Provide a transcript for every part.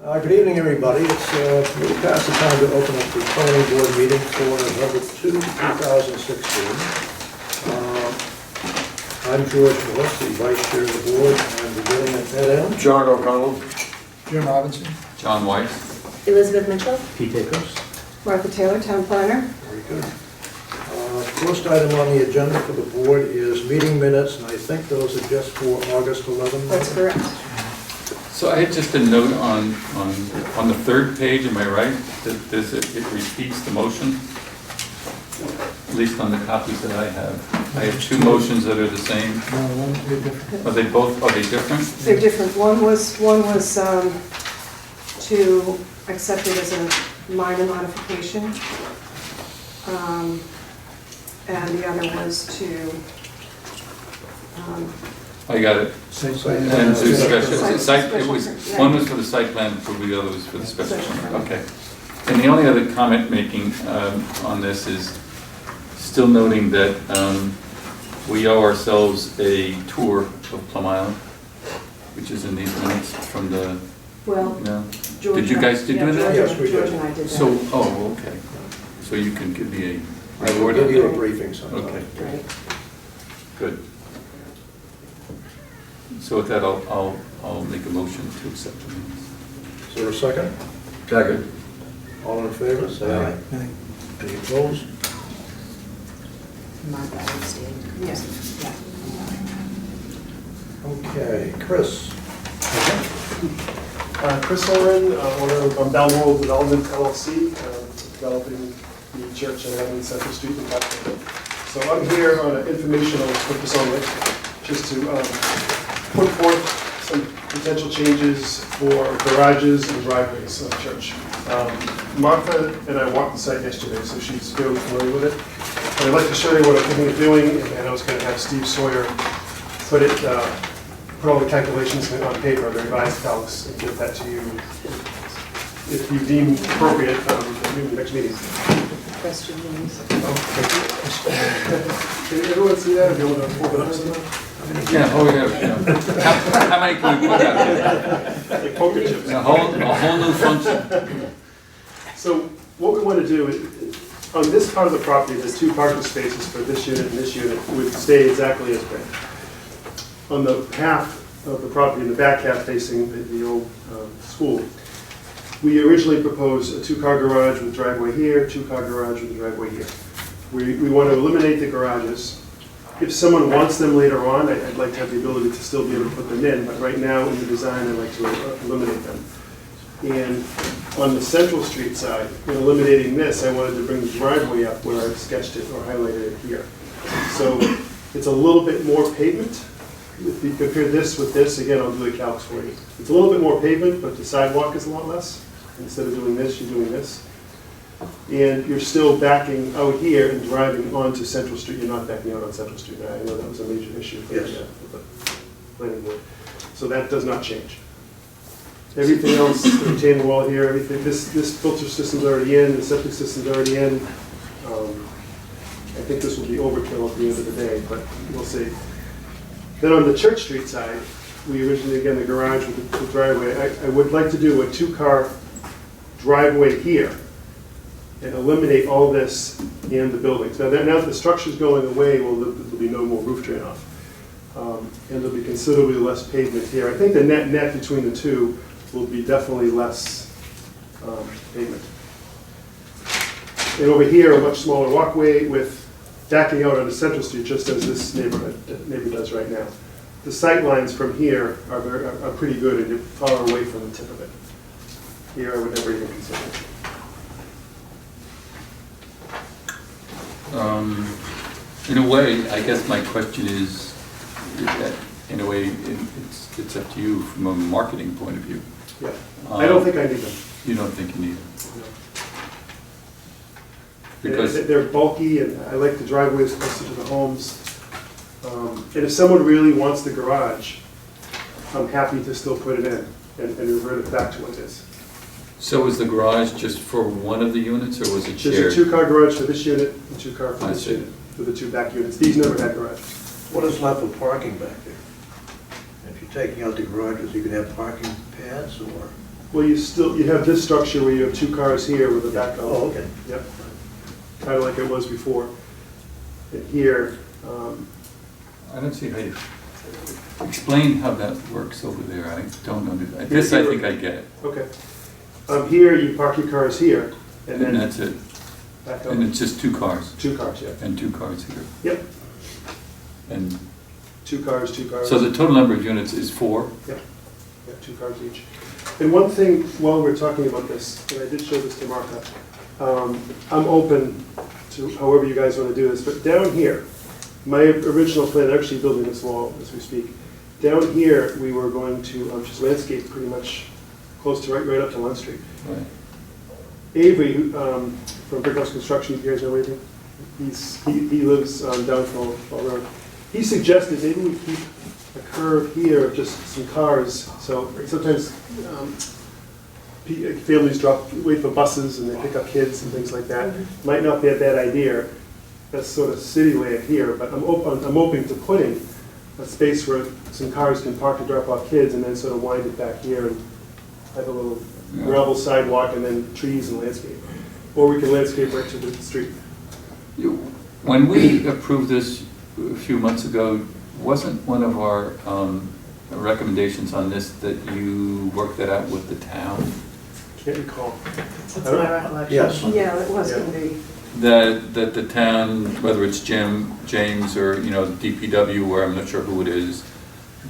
Good evening, everybody. It's really past the time to open up the planning board meeting for November 2, 2016. I'm George Morris, the vice chair of the board, and beginning at that end. John O'Connell. Jim Robinson. John Weiss. Elizabeth Mitchell. Pete Akers. Martha Taylor, town planner. Very good. First item on the agenda for the board is meeting minutes, and I think those are just for August 11th. That's correct. So I had just a note on the third page, am I right? That it repeats the motion, at least on the copies that I have. I have two motions that are the same. No, one, they're different. Are they different? They're different. One was to accept it as a minor modification, and the other was to I got it. Site plan. And to special, Site- it was, special, one was for the site plan approval, the other was for the special permit. Okay. And the only other comment making on this is still noting that we owe ourselves a tour of Plum Island, which is in these minutes from the, Well, no? George. Did you guys do that? Yes, we did. George and I did that. So, oh, okay. So you can give me I will give you a briefing sometime. Okay, Right. good. So with that, I'll make a motion to accept the minutes. Is there a second? Second. All in favor, say aye. Aye. Any opposed? Martha abstained. Yes. Yeah. Okay, Chris. Chris Oren, owner of Balmoral Development LLC, developing the church on Avenue Central Street in California. So I'm here on an informational purpose only, just to put forth some potential changes for garages and driveways of the church. Martha and I walked the site yesterday, so she's very familiar with it. And I'd like to show you what I'm thinking of doing, and I was going to have Steve Sawyer put all the calculations on paper, the revised calcs, and give that to you if you deem appropriate at the next meeting. Question means. Can everyone see that? If you want to hold it up somehow? Yeah, oh yeah. How many can we put out there? Like poker chips. A whole new function. So what we want to do is, on this part of the property, the two parking spaces for this unit and this unit would stay exactly as big. On the half of the property, in the back half facing the old school, we originally proposed a two-car garage with driveway here, two-car garage with a driveway here. We want to eliminate the garages. If someone wants them later on, I'd like to have the ability to still be able to put them in, but right now in the design, I'd like to eliminate them. And on the Central Street side, in eliminating this, I wanted to bring the driveway up where I sketched it or highlighted it here. So it's a little bit more pavement. If you compare this with this, again, I'll do the calcs for you. It's a little bit more pavement, but the sidewalk is a lot less. Instead of doing this, you're doing this. And you're still backing out here and driving onto Central Street. You're not backing out on Central Street. I know that was a major issue for the planning board. So that does not change. Everything else, the retaining wall here, everything, this filter system's already in, the septic system's already in. I think this will be overkill at the end of the day, but we'll see. Then on the Church Street side, we originally, again, the garage with the driveway, I would like to do a two-car driveway here and eliminate all this and the buildings. Now that the structure's going away, well, there'll be no more roof drain off. And there'll be considerably less pavement here. I think the net between the two will be definitely less pavement. And over here, a much smaller walkway with backing out onto Central Street, just as this neighbor does right now. The sight lines from here are pretty good, and you're far away from the tip of it. Here, I would never even consider it. In a way, I guess my question is that, in a way, it's up to you from a marketing point of view. Yeah, I don't think I need them. You don't think you need them? No. Because They're bulky, and I like the driveways closer to the homes. And if someone really wants the garage, I'm happy to still put it in and revert it back to what it is. so is the garage just for one of the units, or was it shared? There's a two-car garage for this unit and two-car for I this see. unit, for the two back units. These never had garages. What is left for parking back there? If you're taking out the garages, you can have parking pads or? Well, you have this structure where you have 2 cars here with a backhoe. Oh, okay. Yep, kind of like it was before. And here, I don't see how you, explain how that works over there, I don't know, this I think I get, okay. Here, you park your cars here, and and then that's it, back and up. it's just 2 cars, 2 cars, yeah. and 2 cars here, Yep, and 2 cars, 2 cars. so the total number of units is 4? Yep, yeah, 2 cars each. And one thing, while we're talking about this, and I did show this to Martha, I'm open to however you guys want to do this, but down here, my original plan, actually building this wall as we speak, down here, we were going to just landscape pretty much close to right up to Lund Street. Right. Avery, from Brickhouse Construction, you guys know anything? He lives down Fall Road. He suggested maybe we keep a curve here of just some cars. So sometimes families wait for buses and they pick up kids and things like that. Might not be a bad idea. That's sort of city land here, but I'm open to putting a space where some cars can park and drop off kids and then sort of wind it back here and have a little gravel sidewalk and then trees and landscape. Or we can landscape right to the street. When we approved this a few months ago, wasn't one of our recommendations on this that you work that out with the town? Can't recall. That's my recollection. Yes. Yeah, it was going to be. That the town, whether it's James or, DPW, where I'm not sure who it is,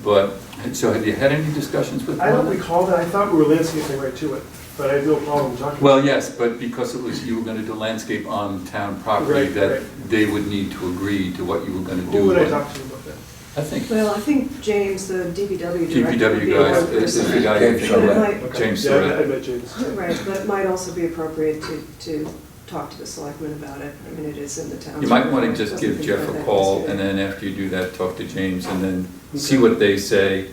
but, so have you had any discussions with them? I don't recall that. I thought we were landscaping right to it, but I have no problem talking. Well, yes, but because it was, you were gonna do landscape on town property, Right, that right. they would need to agree to what you were gonna do. Who would I talk to about that? I think Well, I think James, the DPW director, would DPW be a guys, good is the person. guy you think But it of, might- Okay. James Yeah, Surratt. I met James. Right, but it might also be appropriate to talk to the selectmen about it. I mean, it is in the town. You might wanna just give Jeff a call, and then after you do that, talk to James, and then see what they say.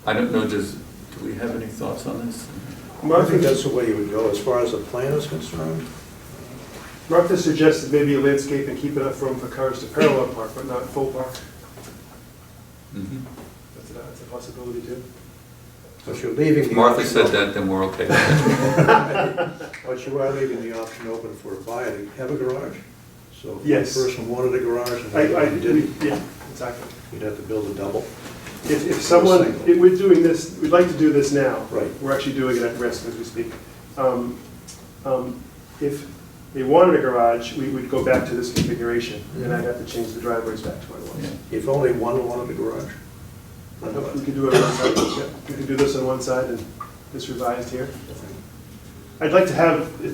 I don't know, do we have any thoughts on this? I think that's the way you would go as far as the plan is concerned. Martha suggested maybe a landscape and keep enough room for cars to parallel park, but not full park. Mhm. That's a possibility too. But you're leaving the Martha option said open. that, then we're okay with that. But you are leaving the option open for a buyer to have a garage. So if Yes. one person wanted a garage and I one didn't, yeah, exactly. you'd have to build a double. If someone, we're doing this, we'd like to do this now. Right. We're actually doing it at risk as we speak. If they wanted a garage, we would go back to this configuration, and I'd have to change the driveways back to what it was. Yeah. If only one wanted a garage. We could do it on one side, yeah. We could do this on one side and this revised here. I'd like to have, if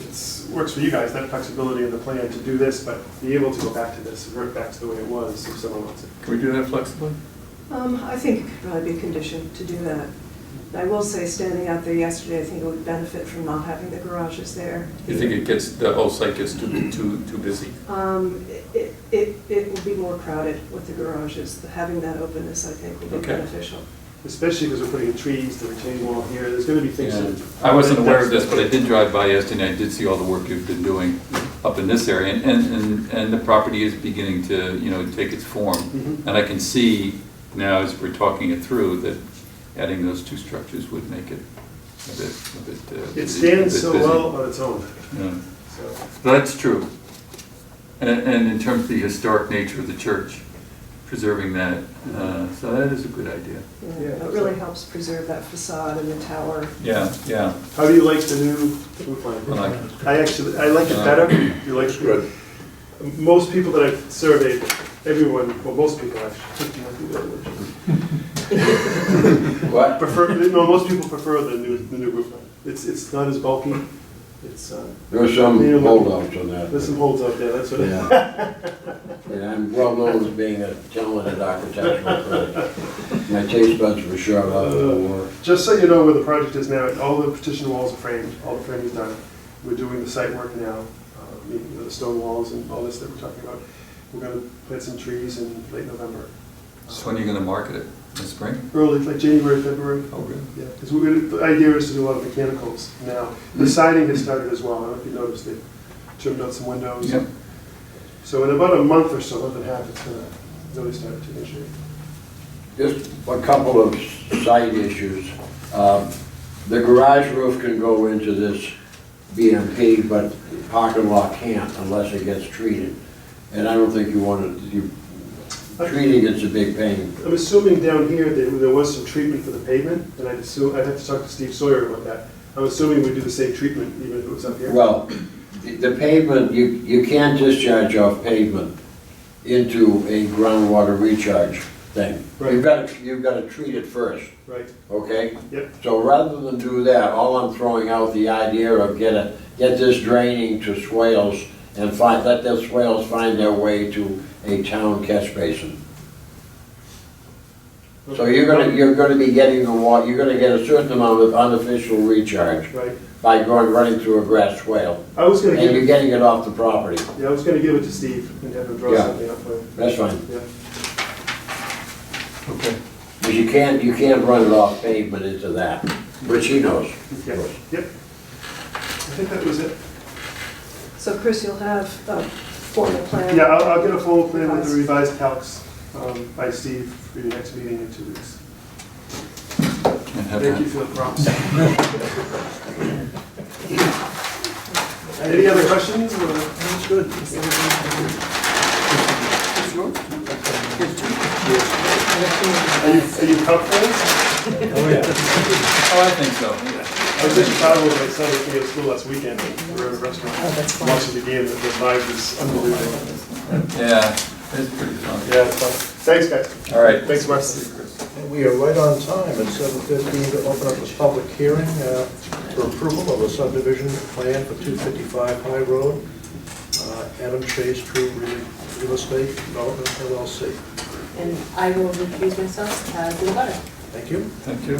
it works for you guys, that flexibility in the plan to do this, but be able to go back to this, revert back to the way it was if someone wants it. Can we do that flexibly? I think it could probably be a condition to do that. I will say, standing out there yesterday, I think it would benefit from not having the garages there. You think it gets, the whole site gets too busy? It will be more crowded with the garages. Having that openness, I think, will be Okay. beneficial. Especially because we're putting in trees, the retaining wall here, there's gonna be things. Yeah. that- I wasn't aware of this, but I did drive by yesterday, I did see all the work you've been doing up in this area, and the property is beginning to, take its form. Mhm. And I can see now, as we're talking it through, that adding those 2 structures would make it a bit. It stands so busy. well on its own, Yeah. so. That's true. And in terms of the historic nature of the church, preserving that, so that is a good idea. Yeah. It really helps preserve that facade and the tower. Yeah, yeah. How do you like the new roof line? I like I like it better. You like it? Good. Most people that I've surveyed, everyone, well, most people actually, What? most people prefer the new roof line. It's not as bulky. It's, There's some holdouts on that. there's some holds up there, that's what. Yeah. Yeah, I'm well known as being a talented architectural critic. My taste buds were shot off the work. Just so you know where the project is now, all the partition walls are framed, all the framing is done. We're doing the site work now, the stone walls and all this that we're talking about. We're gonna plant some trees in late November. So when are you gonna market it? In the spring? Early, like January, February. Oh, really? Yeah, because the idea is to do a lot of mechanicals now. The siding has started as well. I don't know if you noticed, they trimmed out some windows. Yep. So in about a month or so, month and a half, it's gonna really start to initiate. Just a couple of side issues. the garage roof can go into this BMP, but the parking lot can't unless it gets treated. And I don't think you want to, treating it's a big pain. I'm assuming down here that there was some treatment for the pavement, and I'd have to talk to Steve Sawyer about that. I'm assuming we do the same treatment even if it was up here. Well, the pavement, you can't discharge off pavement into a groundwater recharge thing. Right. You've got to treat it first, Right, okay? yep, So rather than do that, all I'm throwing out the idea of get this draining to swales and let the swales find their way to a town catch basin. So you're gonna be getting the water, you're gonna get a certain amount of unofficial recharge right. by running through a grass swale. I was gonna And you're give, getting it off the property. yeah, I was gonna give it to Steve and have him draw Yeah. something up for you. That's fine. Yeah. Okay. But you can't run it off pavement into that, which he knows. Yeah, yep. I think that was it. So Chris, you'll have a formal plan? Yeah, I'll get a full plan with the revised calcs by Steve for your next meeting in 2 weeks. And have Thank you that. for the prompts. Any other questions? or- That's good. Are you Cub fans? Oh, yeah. Oh, I think so. I was in Chicago with my son who came to school last weekend. We were at a restaurant watching the game. The vibe is unbelievable. Yeah, it's pretty fun. Yeah, it's fun. Thanks, guys. All right. Thanks, Mark. And we are right on time at 7:15 to open up this public hearing for approval of a subdivision plan for 255 High Road, Adam Chase True Real Estate Development LLC. And I will recuse myself as the butter. Thank you. Thank you.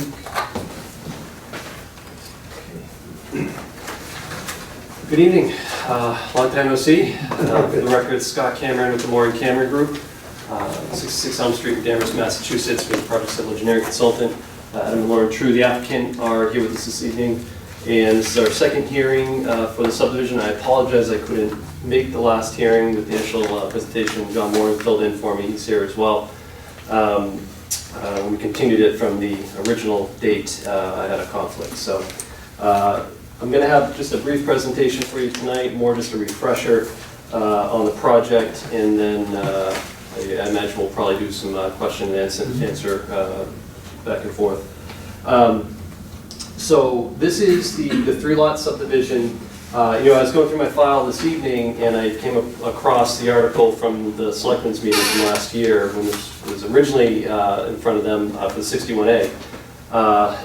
Good evening. Long time no see. For the record, Scott Cameron with the Moore & Cameron Group, 66 Elm Street in Danvers, Massachusetts, with project civil engineering consultant. Adam and Lauren True, the applicant, are here with us this evening. And this is our second hearing for the subdivision. I apologize I couldn't make the last hearing with the initial presentation. John Moore filled in for me. He's here as well. We continued it from the original date. I had a conflict. So I'm going to have just a brief presentation for you tonight, more just a refresher on the project, and then I imagine we'll probably do some question and answer back and forth. So this is the 3-lot subdivision. I was going through my file this evening and I came across the article from the Selectmen's meeting from last year when this was originally in front of them for the 61A.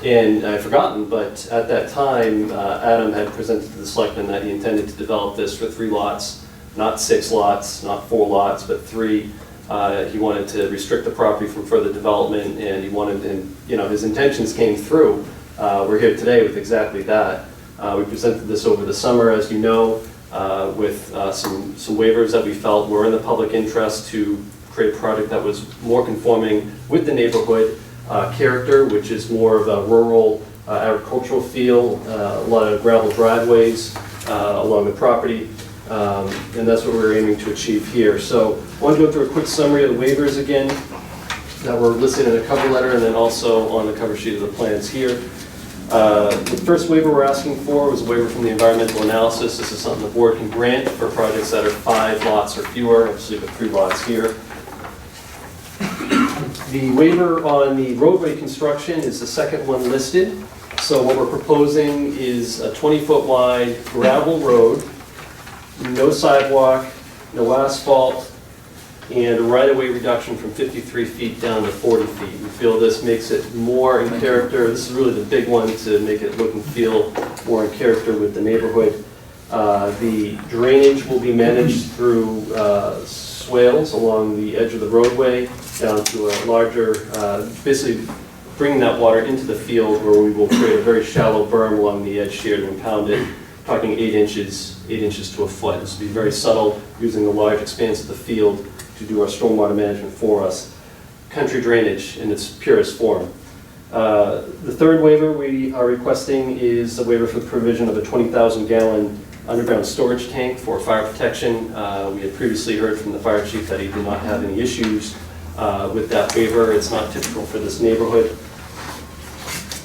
And I'd forgotten, but at that time, Adam had presented to the Selectmen that he intended to develop this for 3 lots, not 6 lots, not 4 lots, but 3. He wanted to restrict the property from further development, and he wanted, and his intentions came through. We're here today with exactly that. We presented this over the summer, as you know, with some waivers that we felt were in the public interest to create a project that was more conforming with the neighborhood character, which is more of a rural agricultural feel, a lot of gravel driveways along the property, and that's what we're aiming to achieve here. So I want to go through a quick summary of the waivers again that were listed in a cover letter and then also on the cover sheet of the plans here. The first waiver we're asking for was a waiver from the environmental analysis. This is something the board can grant for projects that are 5 lots or fewer, obviously the 3 lots here. The waiver on the roadway construction is the second one listed. So what we're proposing is a 20-foot wide gravel road, no sidewalk, no asphalt, and a right-of-way reduction from 53 feet down to 40 feet. We feel this makes it more in character. This is really the big one to make it look and feel more in character with the neighborhood. The drainage will be managed through swales along the edge of the roadway down to a larger, basically bringing that water into the field where we will create a very shallow berm along the edge here to impound it, talking 8 inches to a foot. This will be very subtle, using the large expanse of the field to do our stormwater management for us. Country drainage in its purest form. The third waiver we are requesting is a waiver for the provision of a 20,000 gallon underground storage tank for fire protection. We had previously heard from the fire chief that he did not have any issues with that waiver. It's not typical for this neighborhood.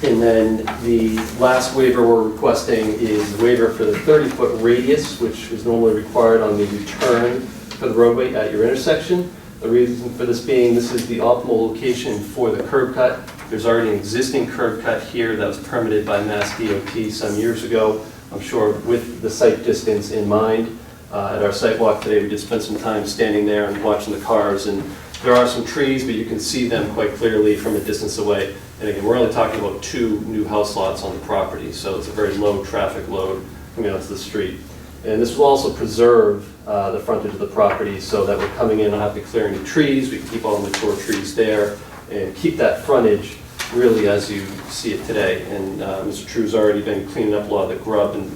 And then the last waiver we're requesting is the waiver for the 30-foot radius, which is normally required on the return for the roadway at your intersection. The reason for this being, this is the optimal location for the curb cut. There's already an existing curb cut here that was permitted by Mass DOT some years ago, I'm sure with the site distance in mind. At our site walk today, we did spend some time standing there and watching the cars, and there are some trees, but you can see them quite clearly from a distance away. And again, we're only talking about 2 new house lots on the property, so it's a very low traffic load coming onto the street. And this will also preserve the frontage of the property so that we're coming in, not have to clear any trees, we can keep all the mature trees there and keep that frontage really as you see it today. And Mr. True's already been cleaning up a lot of the grub and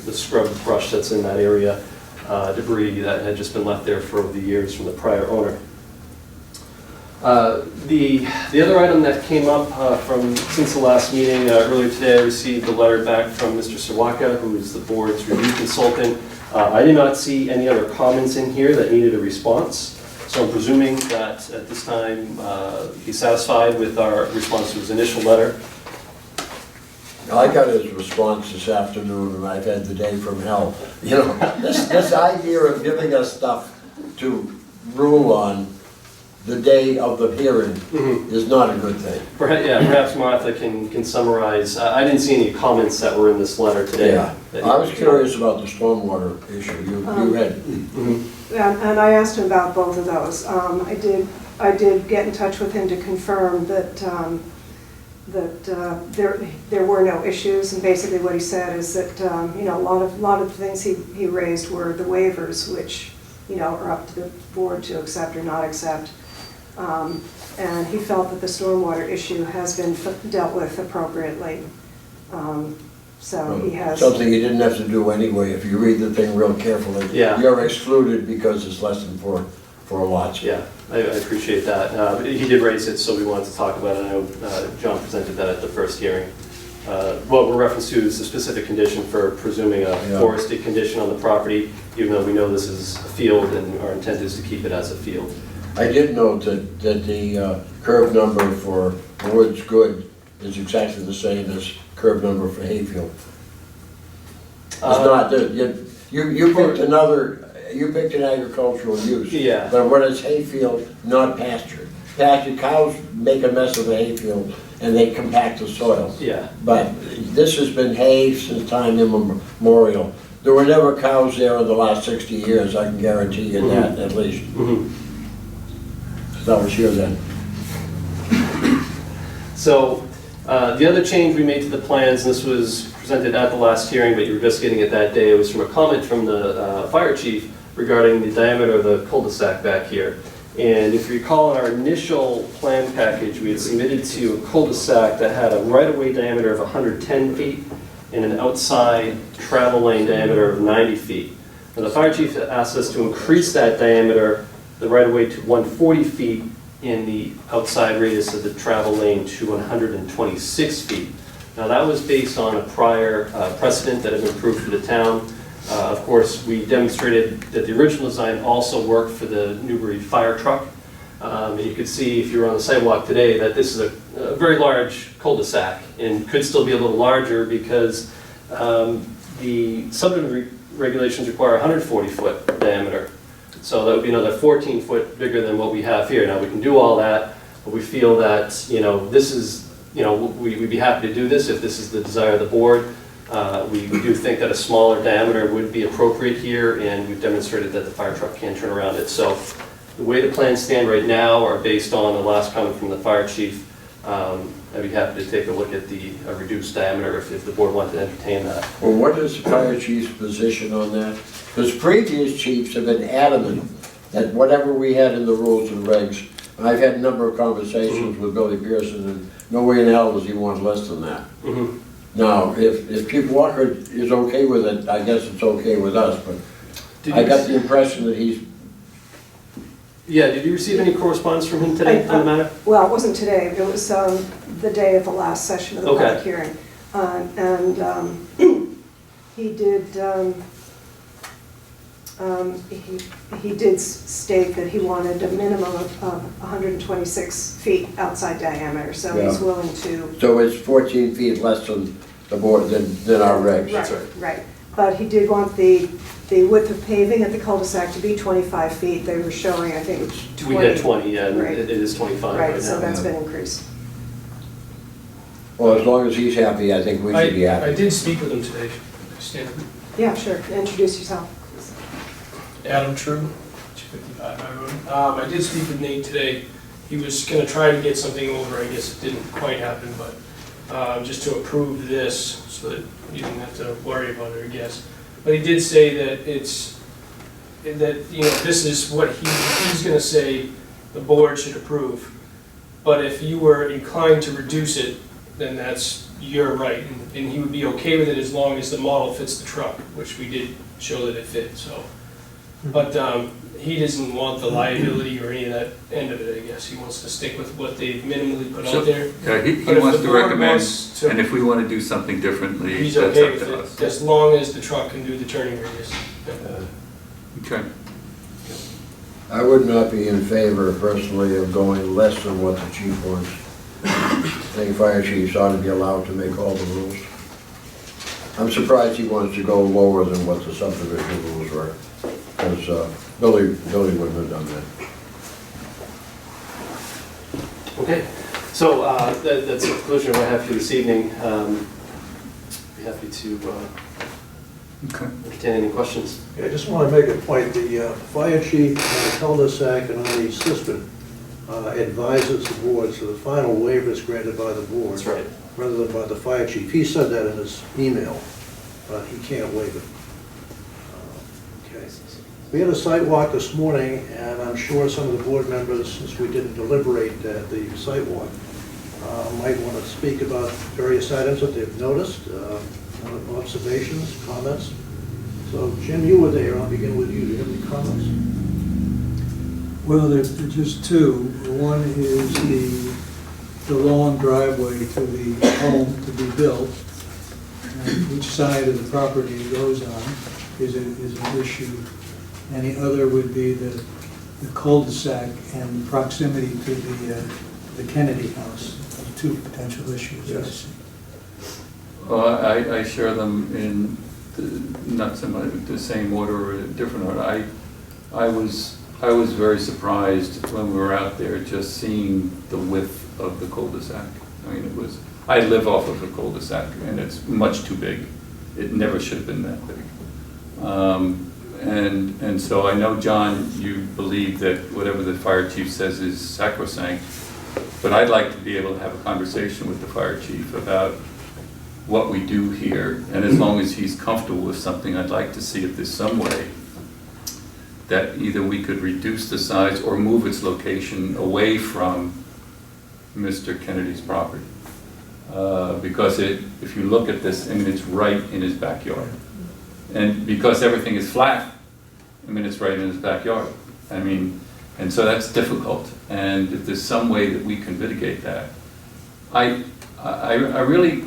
the scrub brush that's in that area, debris that had just been left there for over the years from the prior owner. The other item that came up since the last meeting, earlier today, I received a letter back from Mr. Sawaka, who is the board's review consultant. I did not see any other comments in here that needed a response, so I'm presuming that at this time he's satisfied with our response to his initial letter. I got his response this afternoon, and I've had the day from hell. You know, this idea of giving us stuff to rule on the day of the hearing is not a good thing. Perhaps Martha can summarize. I didn't see any comments that were in this letter today. Yeah, I was curious about the stormwater issue. You had. And I asked him about both of those. I did get in touch with him to confirm that there were no issues, and basically what he said is that a lot of the things he raised were the waivers, which are up to the board to accept or not accept. And he felt that the stormwater issue has been dealt with appropriately. So he has... Something you didn't have to do anyway. If you read the thing real carefully, you're excluded because it's less than four lots. Yeah, I appreciate that. He did raise it, so we wanted to talk about it. I know John presented that at the first hearing. What we're referenced to is a specific condition for presuming a forested condition on the property, even though we know this is a field and our intent is to keep it as a field. I did note that the curb number for Woods Good is exactly the same as curb number for Hayfield. It's not, you picked you picked an agricultural use. Yeah. But when it's hayfield, not pasture. Pasture cows make a mess of the hayfield and they compact the soil. Yeah. But this has been hay since time immemorial. There were never cows there in the last 60 years, I can guarantee you that at least. That was here then. So the other change we made to the plans, and this was presented at the last hearing, but you were just getting it that day, it was from a comment from the fire chief regarding the diameter of the cul-de-sac back here. And if you recall, in our initial plan package, we had submitted to you a cul-de-sac that had a right-of-way diameter of 110 feet and an outside travel lane diameter of 90 feet. And the fire chief asked us to increase that diameter, the right-of-way, to 140 feet in the outside radius of the travel lane to 126 feet. Now that was based on a prior precedent that had been approved for the town. Of course, we demonstrated that the original design also worked for the Newbury fire truck. And you could see, if you were on the sidewalk today, that this is a very large cul-de-sac and could still be a little larger because the subdivision regulations require a 140-foot diameter. So that would be another 14 foot bigger than what we have here. Now we can do all that, but we feel that, this is, we'd be happy to do this if this is the desire of the board. We do think that a smaller diameter would be appropriate here, and we've demonstrated that the fire truck can turn around it. So the way the plans stand right now are based on the last comment from the fire chief. I'd be happy to take a look at the reduced diameter if the board wanted to entertain that. Well, what is the fire chief's position on that? Because previous chiefs have been adamant that whatever we had in the rules and regs, and I've had a number of conversations with Billy Pearson, and no way in hell does he want less than that. Now, if Chief Walker is okay with it, I guess it's okay with us, but I got the impression that he's... Yeah, did you receive any correspondence from him today on the matter? Well, it wasn't today, it was the day of the last session of the public hearing. And he did, He did state that he wanted a minimum of 126 feet outside diameter, so he's Yeah. willing to. So it's 14 feet less than the board, than our regs. Right. But he did want the width of paving at the cul-de-sac to be 25 feet. They were showing, I think, 20. We had 20, yeah, and Right. it is 25 right now. Right, so that's been increased. Well, as long as he's happy, I think we should be I happy. did speak with him today. Stand up. Yeah, sure. Introduce yourself. Adam True, 255 High Road. I did speak with Nate today. He was gonna try to get something over, I guess it didn't quite happen, but just to approve this, so that you didn't have to worry about it, I guess. But he did say that this is what he's gonna say the board should approve. But if you were inclined to reduce it, then that's your right, and he would be okay with it as long as the model fits the truck, which we did show that it fit, so. But he doesn't want the liability or any of that end of it, I guess. He wants to stick with what they've minimally put So, out there. yeah, he But if wants the to board recommend, wants to- and if we want to do something differently, He's that's okay up with to it, us. as long as the truck can do the turning radius. Okay. I would not be in favor personally of going less than what the chief wants. I think fire chiefs ought to be allowed to make all the rules. I'm surprised he wants to go lower than what the subdivision rules were, because Billy wouldn't have done that. Okay, so that's the conclusion of what I have for you this evening. Be happy to Okay. entertain any questions. Yeah, I just want to make a point. The fire chief on the cul-de-sac and on the cistern advises the board, so the final waiver is granted by the board. That's right. Rather than by the fire chief. He said that in his email, but he can't waive it. Okay. We had a site walk this morning, and I'm sure some of the board members, since we didn't deliberate at the site walk, might want to speak about various items that they've noticed, observations, comments. So Jim, you were there. I'll begin with you. Do you have any comments? Well, there's just two. One is the long driveway to the home to be built, and which side of the property it goes on is an issue. And the other would be the cul-de-sac and proximity to the Kennedy house. Two potential issues, I see. Well, I share them in not so much the same order or a different order. I was very surprised when we were out there just seeing the width of the cul-de-sac. I mean, I live off of a cul-de-sac and it's much too big. It never should have been that big. And so I know, John, you believe that whatever the fire chief says is sacrosanct, but I'd like to be able to have a conversation with the fire chief about what we do here, and as long as he's comfortable with something, I'd like to see if there's some way that either we could reduce the size or move its location away from Mr. Kennedy's property. Because if you look at this, I mean, it's right in his backyard. And because everything is flat, I mean, it's right in his backyard. I mean, and so that's difficult. And if there's some way that we can mitigate that, I really,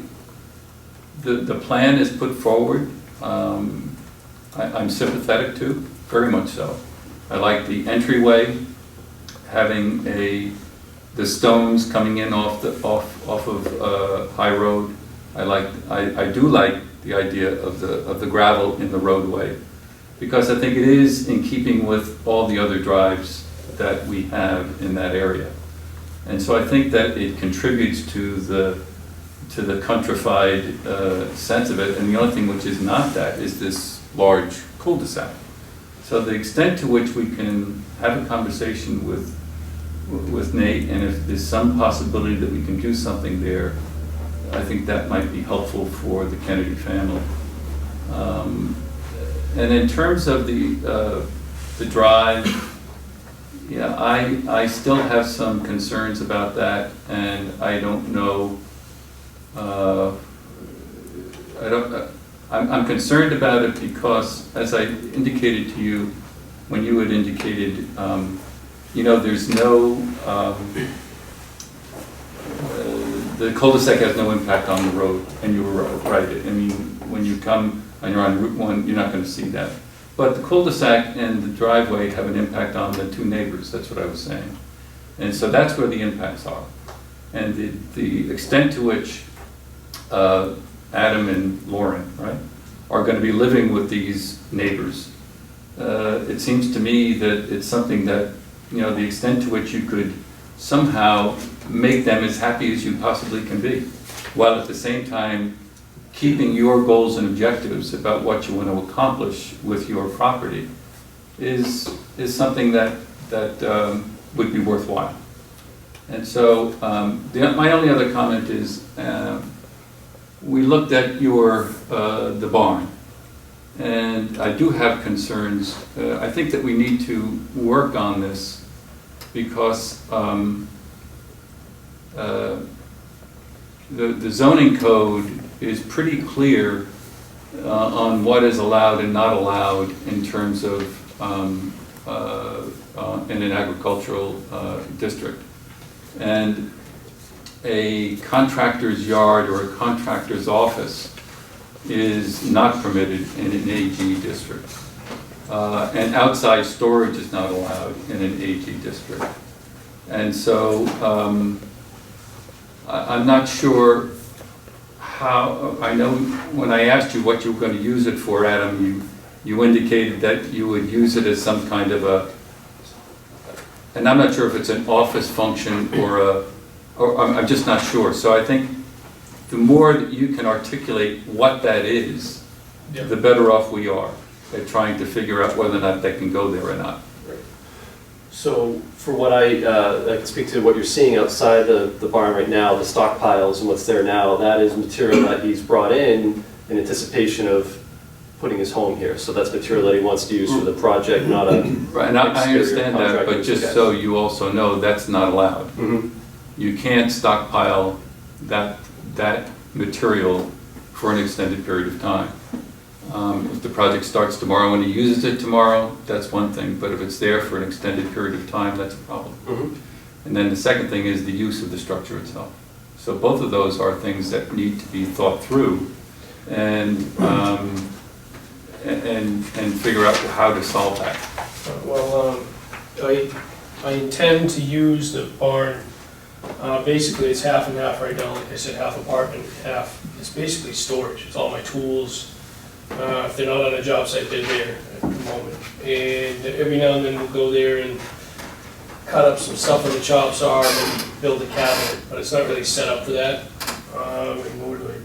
the plan is put forward. I'm sympathetic to, very much so. I like the entryway, having the stones coming in off of High Road. I do like the idea of the gravel in the roadway, because I think it is in keeping with all the other drives that we have in that area. And so I think that it contributes to the countrified sense of it, and the only thing which is not that is this large cul-de-sac. So the extent to which we can have a conversation with Nate, and if there's some possibility that we can do something there, I think that might be helpful for the Kennedy family. And in terms of the drive, yeah, I still have some concerns about that, and I don't know. I'm concerned about it because, as I indicated to you, when you had indicated, you know, there's no, the cul-de-sac has no impact on the road, and you were right. I mean, when you come and you're on Route 1, you're not going to see that. But the cul-de-sac and the driveway have an impact on the two neighbors, that's what I was saying. And so that's where the impacts are. And the extent to which Adam and Lauren, right, are going to be living with these neighbors, it seems to me that it's something that, you know, the extent to which you could somehow make them as happy as you possibly can be, while at the same time keeping your goals and objectives about what you want to accomplish with your property is something that would be worthwhile. And so my only other comment is we looked at the barn, and I do have concerns. I think that we need to work on this because the zoning code is pretty clear on what is allowed and not allowed in terms of in an agricultural district. And a contractor's yard or a contractor's office is not permitted in an AG district. And outside storage is not allowed in an AG district. And so I'm not sure how, I know when I asked you what you were going to use it for, Adam, you indicated that you would use it as some kind of and I'm not sure if it's an office function or I'm just not sure. So I think the more that you can articulate what that is, the better off we are at trying to figure out whether or not they can go there or not. So for what I can speak to what you're seeing outside the barn right now, the stockpiles and what's there now, that is material that he's brought in anticipation of putting his home here. So that's material that he wants to use for the project, not a Right, and I understand that, but just so you also know, that's not allowed. Mm-hmm. You can't stockpile that material for an extended period of time. If the project starts tomorrow and he uses it tomorrow, that's one thing, but if it's there for an extended period of time, that's a problem. Mm-hmm. And then the second thing is the use of the structure itself. So both of those are things that need to be thought through and figure out how to solve that. Well, I intend to use the barn, basically it's half and half right now, like I said, half apartment, half, it's basically storage, it's all my tools. If they're not on a job site, they're there at the moment. And every now and then we'll go there and cut up some stuff on the chop saw and build a cabinet, but it's not really set up for that. And nor do I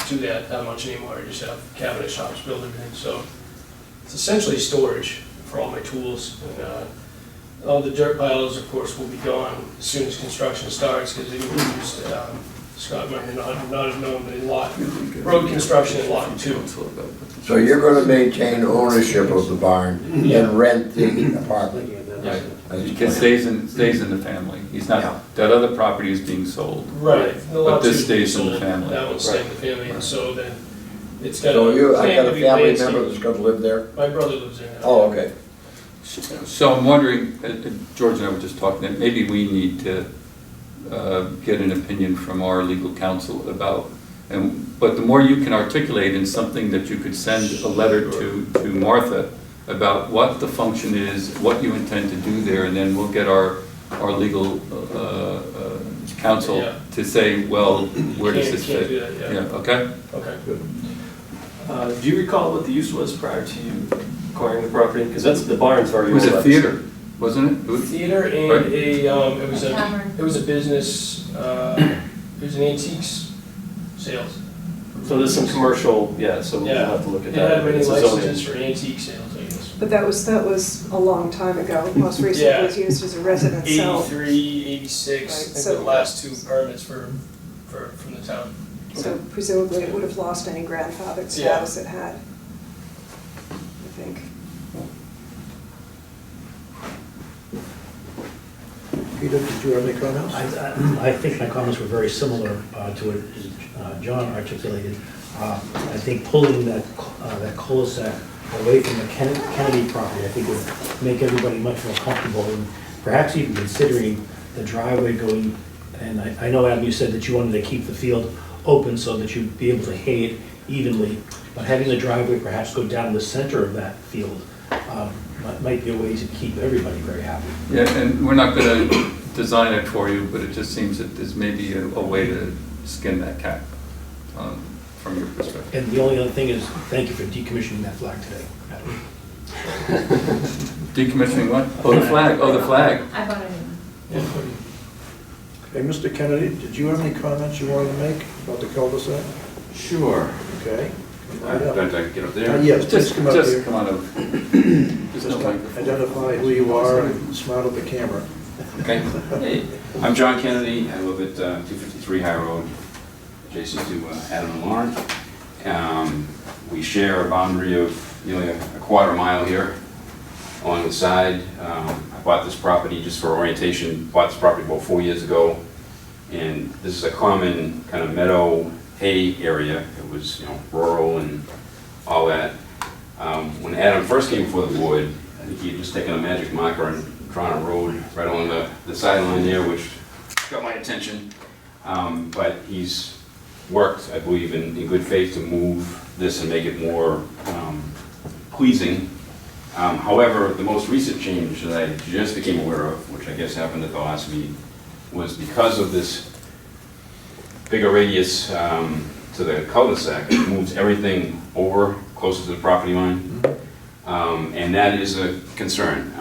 do that much anymore, I just have cabinet shops build everything. So it's essentially storage for all my tools. And all the dirt piles, of course, will be gone as soon as construction starts because they were used, Scott might not have known, but in road construction in lot 2. So you're going to maintain ownership of the barn and rent the apartment? Right. It stays in the family. He's not, Yeah. that other property is being sold. Right. The lot But this 2 stays in the sold, family. That one stays in the family, and so then it's got So I plan got to a be family landscaped. member that's going to live there? My brother lives there now. Oh, okay. So I'm wondering, George and I were just talking, that maybe we need to get an opinion from our legal counsel about, but the more you can articulate in something that you could send a letter to Martha about what the function is, what you intend to do there, and then we'll get our legal counsel Yeah. to say, well, where does Can't- this can't fit? do that, yeah. Okay? Okay. Do you recall what the use was prior to you acquiring the property? Because that's, the barn's already. It was a owned. theater, wasn't it? It was- Theater and Right. it was a business, it was an antiques sales. So there's some commercial, yeah, so we'll Yeah. have to look at It that. had many It's a zoning. licenses for antique sales, I guess. But that was a long time ago. Most recently it was used as a residence cell. 83, 86, Right, I think so- the last 2 permits from the town. So presumably it would have lost any grandfathered status it had, I think. Peter, did you have any comments? I think my comments were very similar to what John articulated. I think pulling that cul-de-sac away from the Kennedy property, I think would make everybody much more comfortable, and perhaps even considering the driveway going, and I know, Adam, you said that you wanted to keep the field open so that you'd be able to hay it evenly, but having the driveway perhaps go down the center of that field might be a way to keep everybody very happy. Yeah, and we're not gonna design it for you, but it just seems that there's maybe a way to skin that cat, from your perspective. And the only other thing is, thank you for decommissioning that flag today. Decommissioning what? Oh, the flag, oh, the flag. I bought it in. Hey, Mr. Kennedy, did you have any comments you wanted to make about the cul-de-sac? Sure. Okay. Right up. Don't I get up there? Yes, please come up Just here. come on over. There's no Just microphone. identify who you are and smile at the camera. Okay. Hey, I'm John Kennedy. I live at 253 High Road, adjacent to Adam and Lauren. We share a boundary of nearly a quarter mile here along the side. I bought this property just for orientation, bought this property about 4 years ago. And this is a common kind of meadow hay area. It was, rural and all that. When Adam first came before the board, I think he had just taken a magic marker and drawn a road right along the sideline there, which got my attention. But he's worked, I believe, in good faith to move this and make it more pleasing. However, the most recent change that I just became aware of, which I guess happened at the last meeting, was because of this bigger radius to the cul-de-sac, it moves everything over closer to the property line. And that is a concern.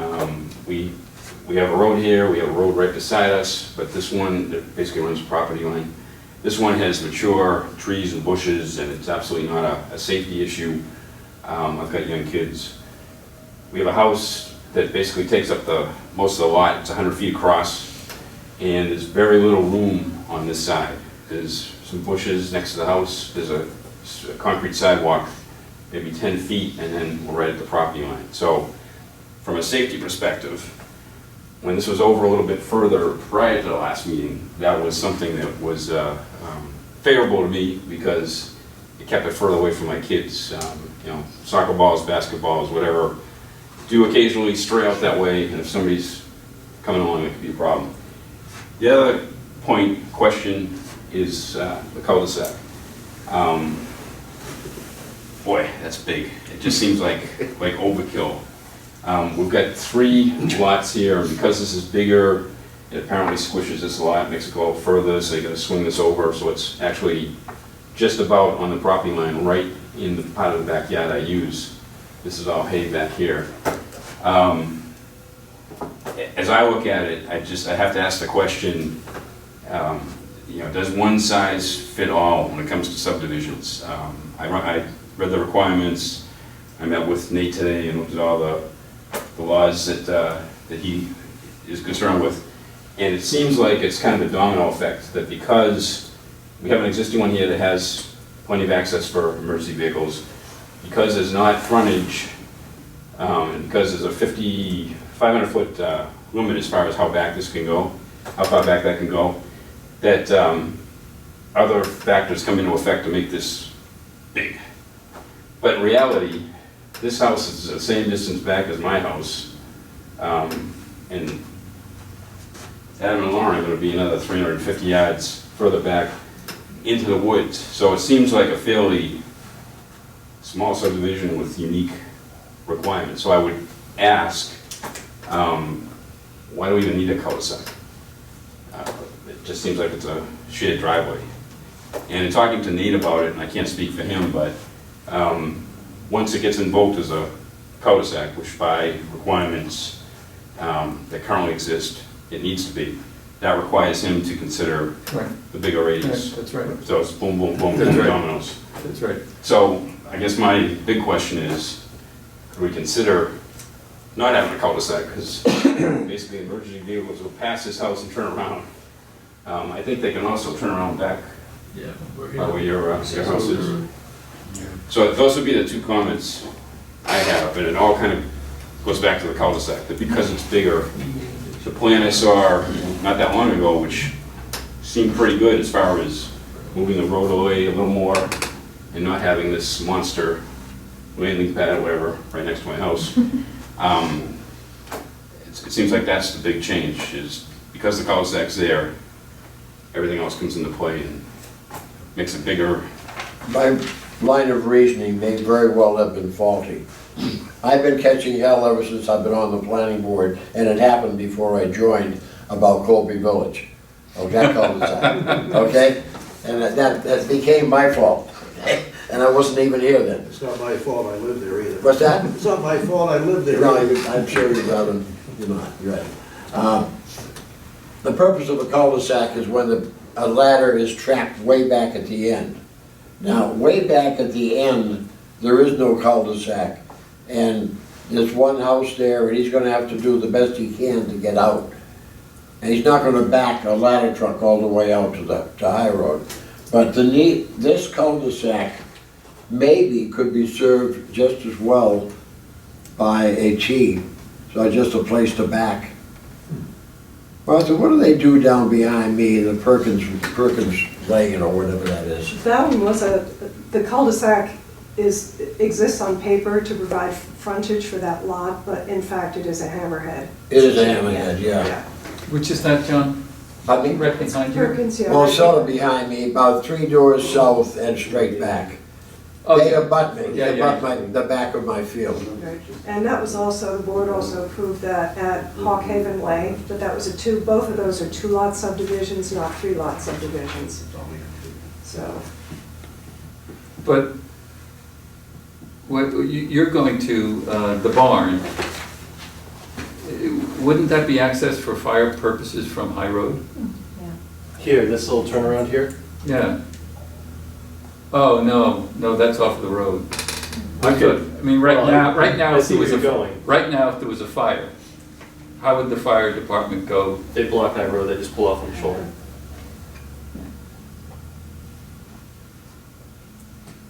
We have a road here, we have a road right beside us, but this one that basically runs the property line. This one has mature trees and bushes, and it's absolutely not a safety issue. I've got young kids. We have a house that basically takes up most of the lot. It's 100 feet across, and there's very little room on this side. There's some bushes next to the house. There's a concrete sidewalk, maybe 10 feet, and then we're right at the property line. So from a safety perspective, when this was over a little bit further prior to the last meeting, that was something that was favorable to me because it kept it further away from my kids. Soccer balls, basketballs, whatever, do occasionally stray out that way, and if somebody's coming along, it could be a problem. The other question is the cul-de-sac. Boy, that's big. It just seems like overkill. We've got 3 lots here, and because this is bigger, it apparently squishes this lot, makes it go out further, so you gotta swing this over, so it's actually just about on the property line, right in the part of the backyard I use. This is all hay back here. As I look at it, I have to ask the question, does one size fit all when it comes to subdivisions? I read the requirements. I met with Nate today and looked at all the laws that he is concerned with. And it seems like it's kind of a domino effect, that because we have an existing one here that has plenty of access for emergency vehicles, because there's not frontage, and because there's a 500-foot limit as far as how back this can go, how far back that can go, that other factors come into effect to make this big. But in reality, this house is the same distance back as my house, and Adam and Lauren are going to be another 350 yards further back into the woods. So it seems like a fairly small subdivision with unique requirements. So I would ask, why do we even need a cul-de-sac? It just seems like it's a shared driveway. And in talking to Nate about it, and I can't speak for him, but once it gets invoked as a cul-de-sac, which by requirements that currently exist, it needs to be, that requires him to consider the bigger radius. Right, that's right. So it's boom, boom, boom, That's boom, right. dominoes. That's right. So I guess my big question is, could we consider not having a cul-de-sac? Because basically emergency vehicles will pass this house and turn around. I think they can also turn around back where your house is. So those would be the 2 comments I have, and it all kind of goes back to the cul-de-sac, that because it's bigger, the plan I saw not that long ago, which seemed pretty good as far as moving the road away a little more and not having this monster landing pad, whatever, right next to my house. It seems like that's the big change, is because the cul-de-sac's there, everything else comes into play and makes it bigger. My line of reasoning may very well have been faulty. I've been catching hell ever since I've been on the planning board, and it happened before I joined, about Colby Village. Oh, that cul-de-sac, okay? And that became my fault, okay? And I wasn't even here then. It's not my fault I lived there either. What's that? It's not my fault I lived there No, either. I'm sure you're not, you're right. The purpose of a cul-de-sac is when a ladder is trapped way back at the end. Now, way back at the end, there is no cul-de-sac. And there's one house there, and he's gonna have to do the best he can to get out. And he's not gonna back a ladder truck all the way out to High Road. But this cul-de-sac maybe could be served just as well by a T, so just a place to back. Martha, what do they do down behind me, the Perkins Lane or whatever that is? That one was the cul-de-sac exists on paper to provide frontage for that lot, but in fact it is a hammerhead. It is a hammerhead, yeah. Which is that, John? I mean, Right behind you? Perkins, yeah. well, sort of behind me, about 3 doors south and straight back. Oh, They yeah. abut me, Yeah, they yeah. abut the back of my field. Right. And that was also, the board also approved that at Hawk Haven Way, but that was both of those are 2-lot subdivisions, not 3-lot subdivisions. So, But what, you're going to the barn. Wouldn't that be access for fire purposes from High Road? Here, this little turnaround here? Yeah. Oh, no, that's off the road. I mean, Well, right now, I if see there was where a, you're going. right now, if there was a fire, how would the fire department go? They block that road, they just pull off on the shoulder.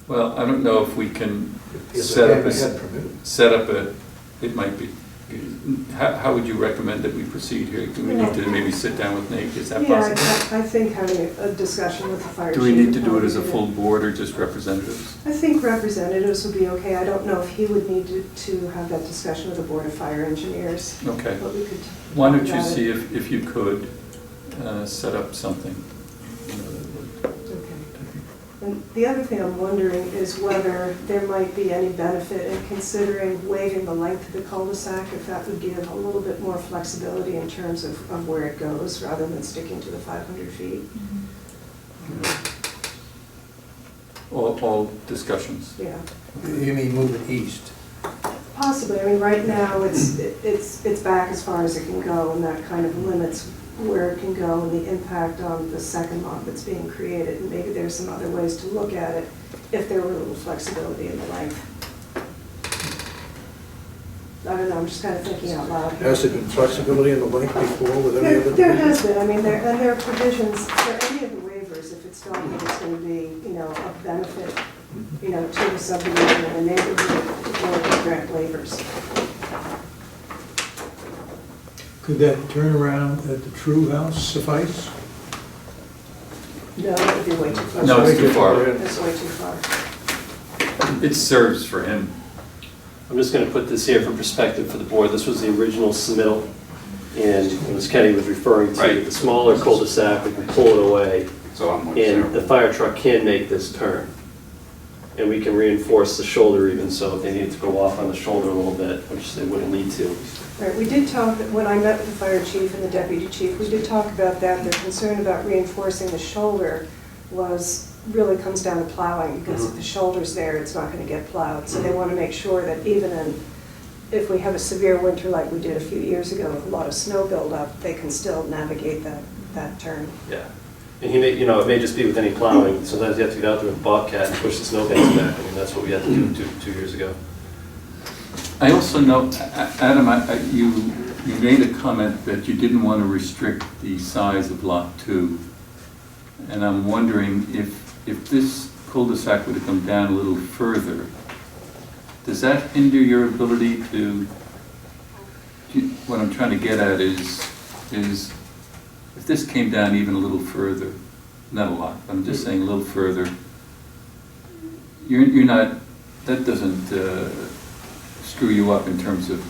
Well, I don't know if we can Is set a up hammerhead permitted? set up a, it might be. How would you recommend that we proceed here? Do we need to maybe sit down with Nate? Is that yeah, possible? I think having a discussion with the fire chief. Do we need to would do it as a probably full be board or just representatives? good. I think representatives would be okay. I don't know if he would need to have that discussion with the Board of Fire Engineers, Okay. but we could. Why don't talk you about see it. if you could set up something? You know, that would- Okay. And the other thing I'm wondering is whether there might be any benefit in considering waiving the length of the cul-de-sac, if that would give a little bit more flexibility in terms of where it goes, rather than sticking to the 500 feet. All discussions. Yeah, You mean move it east? possibly. I mean, right now, it's back as far as it can go, and that kind of limits where it can go and the impact on the second lot that's being created. And maybe there's some other ways to look at it if there were a little flexibility in the length. I don't know, I'm just kind of thinking out loud. Has there been flexibility in the length before with any of the There divisions? has been, I mean, there are provisions for any of the waivers, if it's felt that it's going to be, of benefit, to the subdivision and the neighborhood, the board can grant waivers. Could that turnaround at the True House suffice? No, that would be way too far. No, it's too far. That's way too far. It serves for him. I'm just gonna put this here for perspective for the board. This was the original submittal, and as Kenny was referring to, Right. the smaller cul-de-sac, we can pull it away, So I'm more and the fire truck can make this turn. And we can reinforce the shoulder even, so if they need to go off on the shoulder a little bit, which they wouldn't need to. Right, we did talk, when I met with the fire chief and the deputy chief, we did talk about that. Their concern about reinforcing the shoulder really comes down to plowing, because if the shoulder's there, it's not gonna get plowed. So they wanna make sure that even if we have a severe winter like we did a few years ago with a lot of snow buildup, they can still navigate that turn. Yeah. And he may, it may just be with any plowing. Sometimes you have to get out there with a bobcat and push the snow banks back. I mean, that's what we had to do two years ago. I also know, Adam, you made a comment that you didn't want to restrict the size of Lot 2. And I'm wondering if this cul-de-sac would have come down a little further, does that hinder your ability to, what I'm trying to get at is if this came down even a little further, not a lot, I'm just saying a little further, you're not, that doesn't screw you up in terms of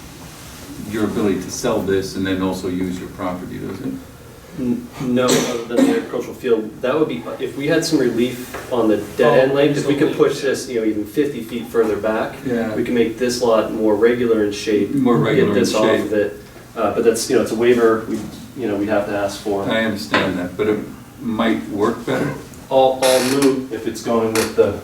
your ability to sell this and then also use your property, does it? No, other than the agricultural field, that would be, if we had some relief on the dead end length, if we could push this, even 50 feet further back, Yeah. we can make this lot more regular in shape. More regular in Get this off shape. of it. But that's, it's a waiver, we'd have to ask for. I understand that, but it might work better. All moot if it's going with the,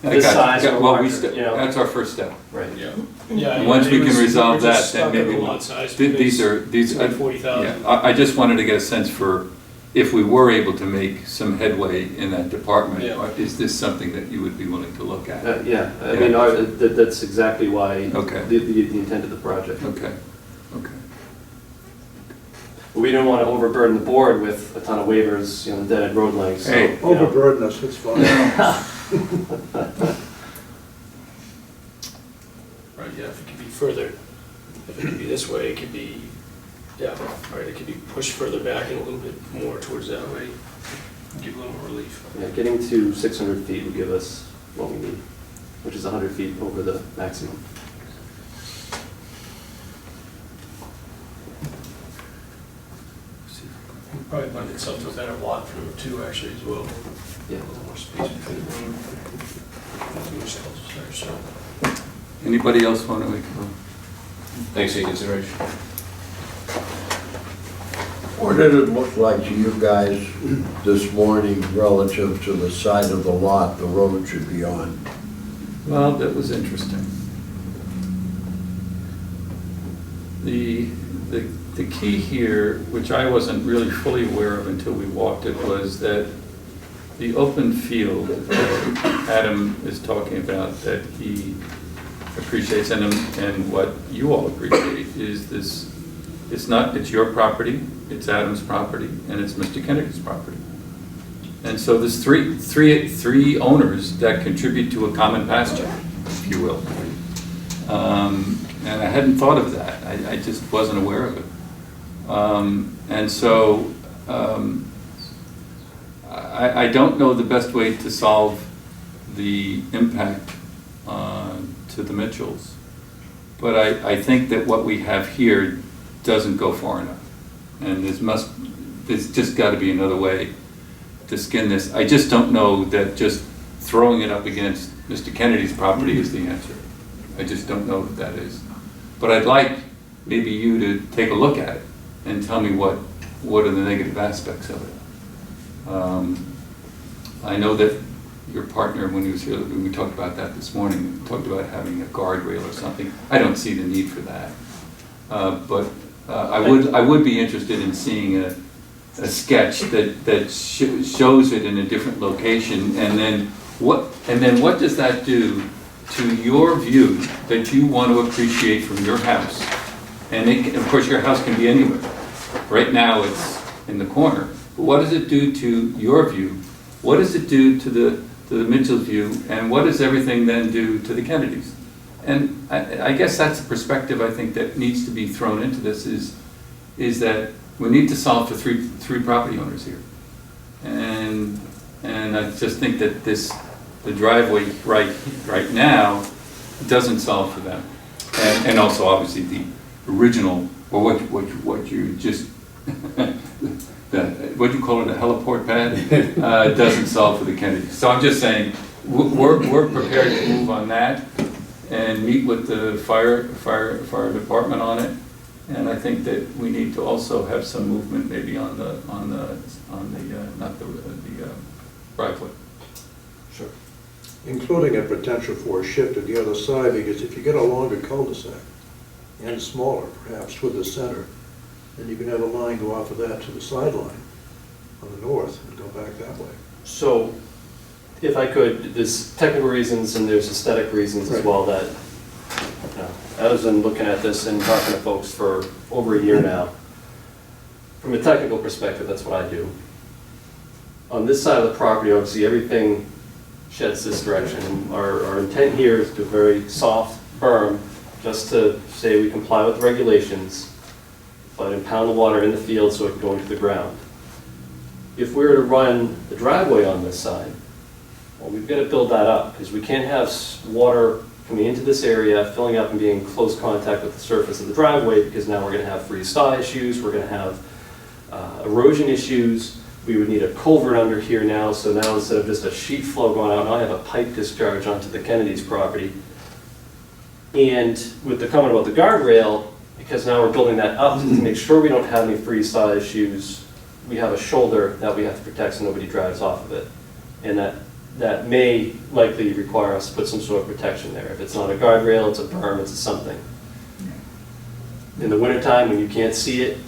I This got- size got- or well, larger, that's our first step. right. Yeah. Once we it can was- resolve we're just that, then stuck on maybe the we- lot size These because are, these, it's like 40,000. yeah, I just wanted to get a sense for, if we were able to make some headway in that department, Yeah. is this something that you would be willing to look at? Yeah, I mean, that's exactly why, Okay. the intent of the project. Okay, okay. But we don't want to overburden the board with a ton of waivers, dead end road lengths. so, Hey, Overburden us, it's fine. Right, yeah, if it could be further, if it could be this way, it could be, yeah, right, it could be pushed further back and a little bit more towards that way, give a little more relief. Yeah, getting to 600 feet would give us what we need, which is 100 feet over the maximum. It'd probably lend itself to a better lot for them too, actually, as well. Yeah. A little more space between the road. Too much else there, so. Anybody else want to make a? Thanks for your consideration. What did it look like to you guys this morning relative to the side of the lot the road should be on? Well, that was interesting. The key here, which I wasn't really fully aware of until we walked it, was that the open field that Adam is talking about, that he appreciates, and what you all appreciate, is this, it's your property, it's Adam's property, and it's Mr. Kennedy's property. And so there's three owners that contribute to a common pasture, if you will. And I hadn't thought of that. I just wasn't aware of it. And so I don't know the best way to solve the impact to the Mitchells. But I think that what we have here doesn't go far enough. And there's just got to be another way to skin this. I just don't know that just throwing it up against Mr. Kennedy's property is the answer. I just don't know that is. But I'd like maybe you to take a look at it and tell me what are the negative aspects of it. I know that your partner, when he was here, we talked about that this morning, talked about having a guardrail or something. I don't see the need for that. But I would be interested in seeing a sketch that shows it in a different location, and then what does that do to your view that you want to appreciate from your house? And of course, your house can be anywhere. Right now, it's in the corner. But what does it do to your view? What does it do to the Mitchell's view? And what does everything then do to the Kennedys? And I guess that's a perspective I think that needs to be thrown into this, is that we need to solve for three property owners here. And I just think that the driveway right now doesn't solve for them. And also obviously the original, or what you just, what do you call it, a heliport pad, doesn't solve for the Kennedys. So I'm just saying, we're prepared to move on that and meet with the fire department on it. And I think that we need to also have some movement maybe on the driveway. Sure. Including a potential for a shift to the other side, because if you get a longer cul-de-sac and smaller, perhaps with the center, then you can have a line go off of that to the sideline on the north and go back that way. So, if I could, there's technical reasons and there's aesthetic reasons as Right. well that, as I'm looking at this and talking to folks for over a year now, from a technical perspective, that's what I do. On this side of the property, obviously, everything sheds this direction. Our intent here is to do a very soft berm, just to say we comply with the regulations, but impound the water in the field so it can go into the ground. If we were to run the driveway on this side, well, we've got to build that up, because we can't have water coming into this area, filling up and being in close contact with the surface of the driveway, because now we're going to have freeze-thaw issues, we're going to have erosion issues. We would need a culvert under here now, so now instead of just a sheet flow going out, now I have a pipe discharge onto the Kennedy's property. And with the comment about the guardrail, because now we're building that up to make sure we don't have any freeze-thaw issues, we have a shoulder that we have to protect so nobody drives off of it. And that may likely require us to put some sort of protection there. If it's not a guardrail, it's a berm, it's a something. In the wintertime, when you can't see it,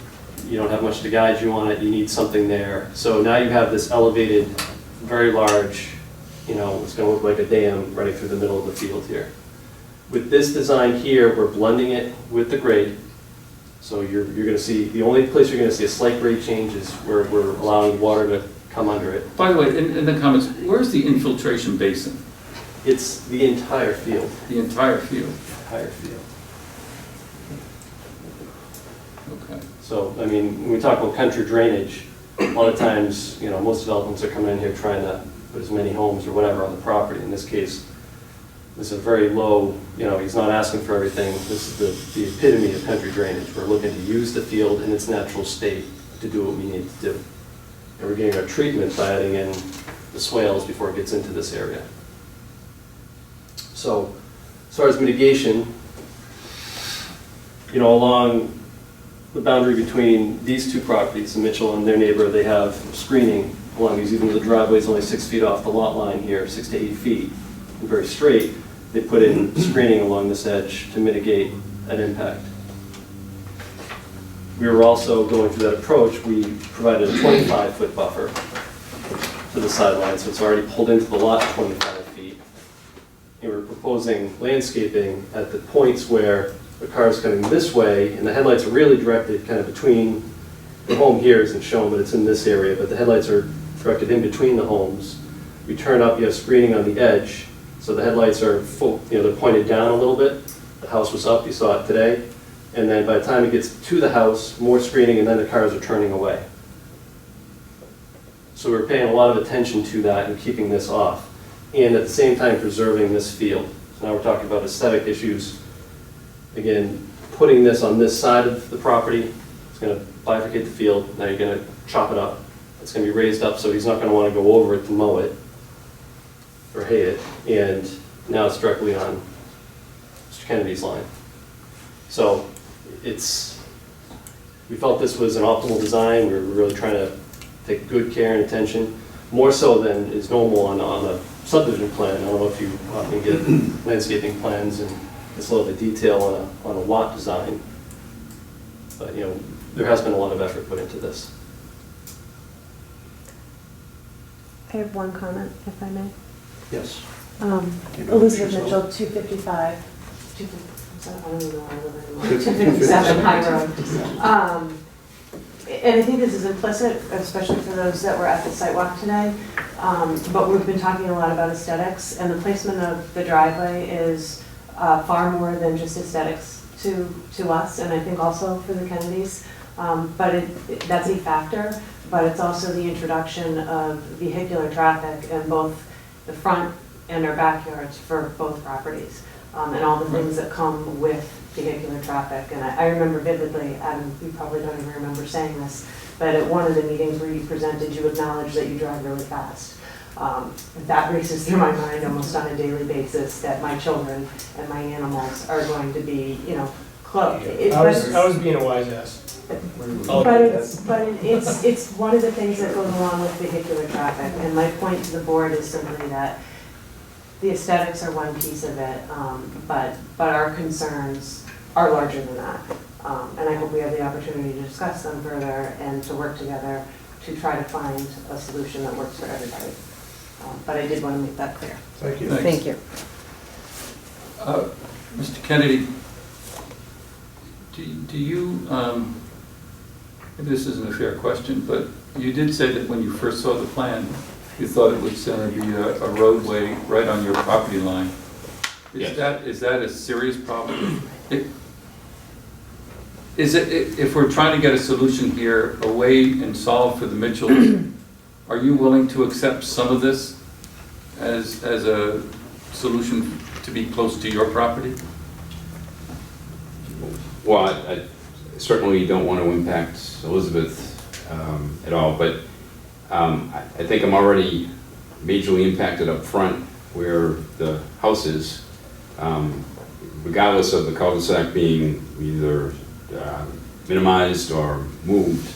you don't have much to guide you on it, you need something there. So now you have this elevated, very large, it's gonna look like a dam running through the middle of the field here. With this design here, we're blending it with the grade. So you're gonna see, the only place you're gonna see a slight grade change is where we're allowing water to come under it. By the way, in the comments, where's the infiltration basin? It's the entire field. The entire field? Entire field. Okay. So, I mean, when we talk about country drainage, a lot of times, most developments are coming in here trying to put as many homes or whatever on the property. In this case, this is a very low, he's not asking for everything. This is the epitome of country drainage. We're looking to use the field in its natural state to do what we need to do. And we're getting our treatment by adding in the swales before it gets into this area. So, as far as mitigation, along the boundary between these two properties, the Mitchell and their neighbor, they have screening along these, even though the driveway is only 6 feet off the lot line here, 6 to 8 feet, and very straight, they put in screening along this edge to mitigate an impact. We were also going through that approach, we provided a 25-foot buffer to the sideline, so it's already pulled into the lot 25 feet. And we're proposing landscaping at the points where the car is coming this way, and the headlights are really directed kind of between, the home here isn't shown, but it's in this area, but the headlights are directed in between the homes. We turn up, you have screening on the edge, so the headlights are full, they're pointed down a little bit. The house was up, you saw it today. And then by the time it gets to the house, more screening, and then the cars are turning away. So we're paying a lot of attention to that and keeping this off, and at the same time preserving this field. So now we're talking about aesthetic issues. Again, putting this on this side of the property, it's going to bifurcate the field. Now you're going to chop it up. It's going to be raised up, so he's not going to want to go over it to mow it or hay it. And now it's directly on Mr. Kennedy's line. So we felt this was an optimal design. We were really trying to take good care and attention, more so than is normal on a subdivision plan. I don't know if you often get landscaping plans and this level of detail on a lot design, but there has been a lot of effort put into this. I have one comment, if I may. Yes. Elizabeth Mitchell, 255, I don't even know where I live anymore, 257 High Road. And I think this is implicit, especially for those that were at the site walk today, but we've been talking a lot about aesthetics, and the placement of the driveway is far more than just aesthetics to us, and I think also for the Kennedys. But that's a factor, but it's also the introduction of vehicular traffic in both the front and our backyards for both properties, and all the things that come with vehicular traffic. And I remember vividly, Adam, you probably don't even remember saying this, but at one of the meetings where you presented, you acknowledged that you drive really fast. That races through my mind almost on a daily basis, that my children and my animals are going to be, close. I was being a wise ass. But it's one of the things that goes along with vehicular traffic, and my point to the board is simply that the aesthetics are one piece of it, but our concerns are larger than that. And I hope we have the opportunity to discuss them further and to work together to try to find a solution that works for everybody. But I did want to make that clear. Thank you. Thank you. Mr. Kennedy, do you, maybe this isn't a fair question, but you did say that when you first saw the plan, you thought it was going to be a roadway right on your property line. Is that a serious problem? If we're trying to get a solution here, a way and solve for the Mitchells, are you willing to accept some of this as a solution to be close to your property? Well, I certainly don't want to impact Elizabeth at all, but I think I'm already majorly impacted up front where the house is. Regardless of the cul-de-sac being either minimized or moved,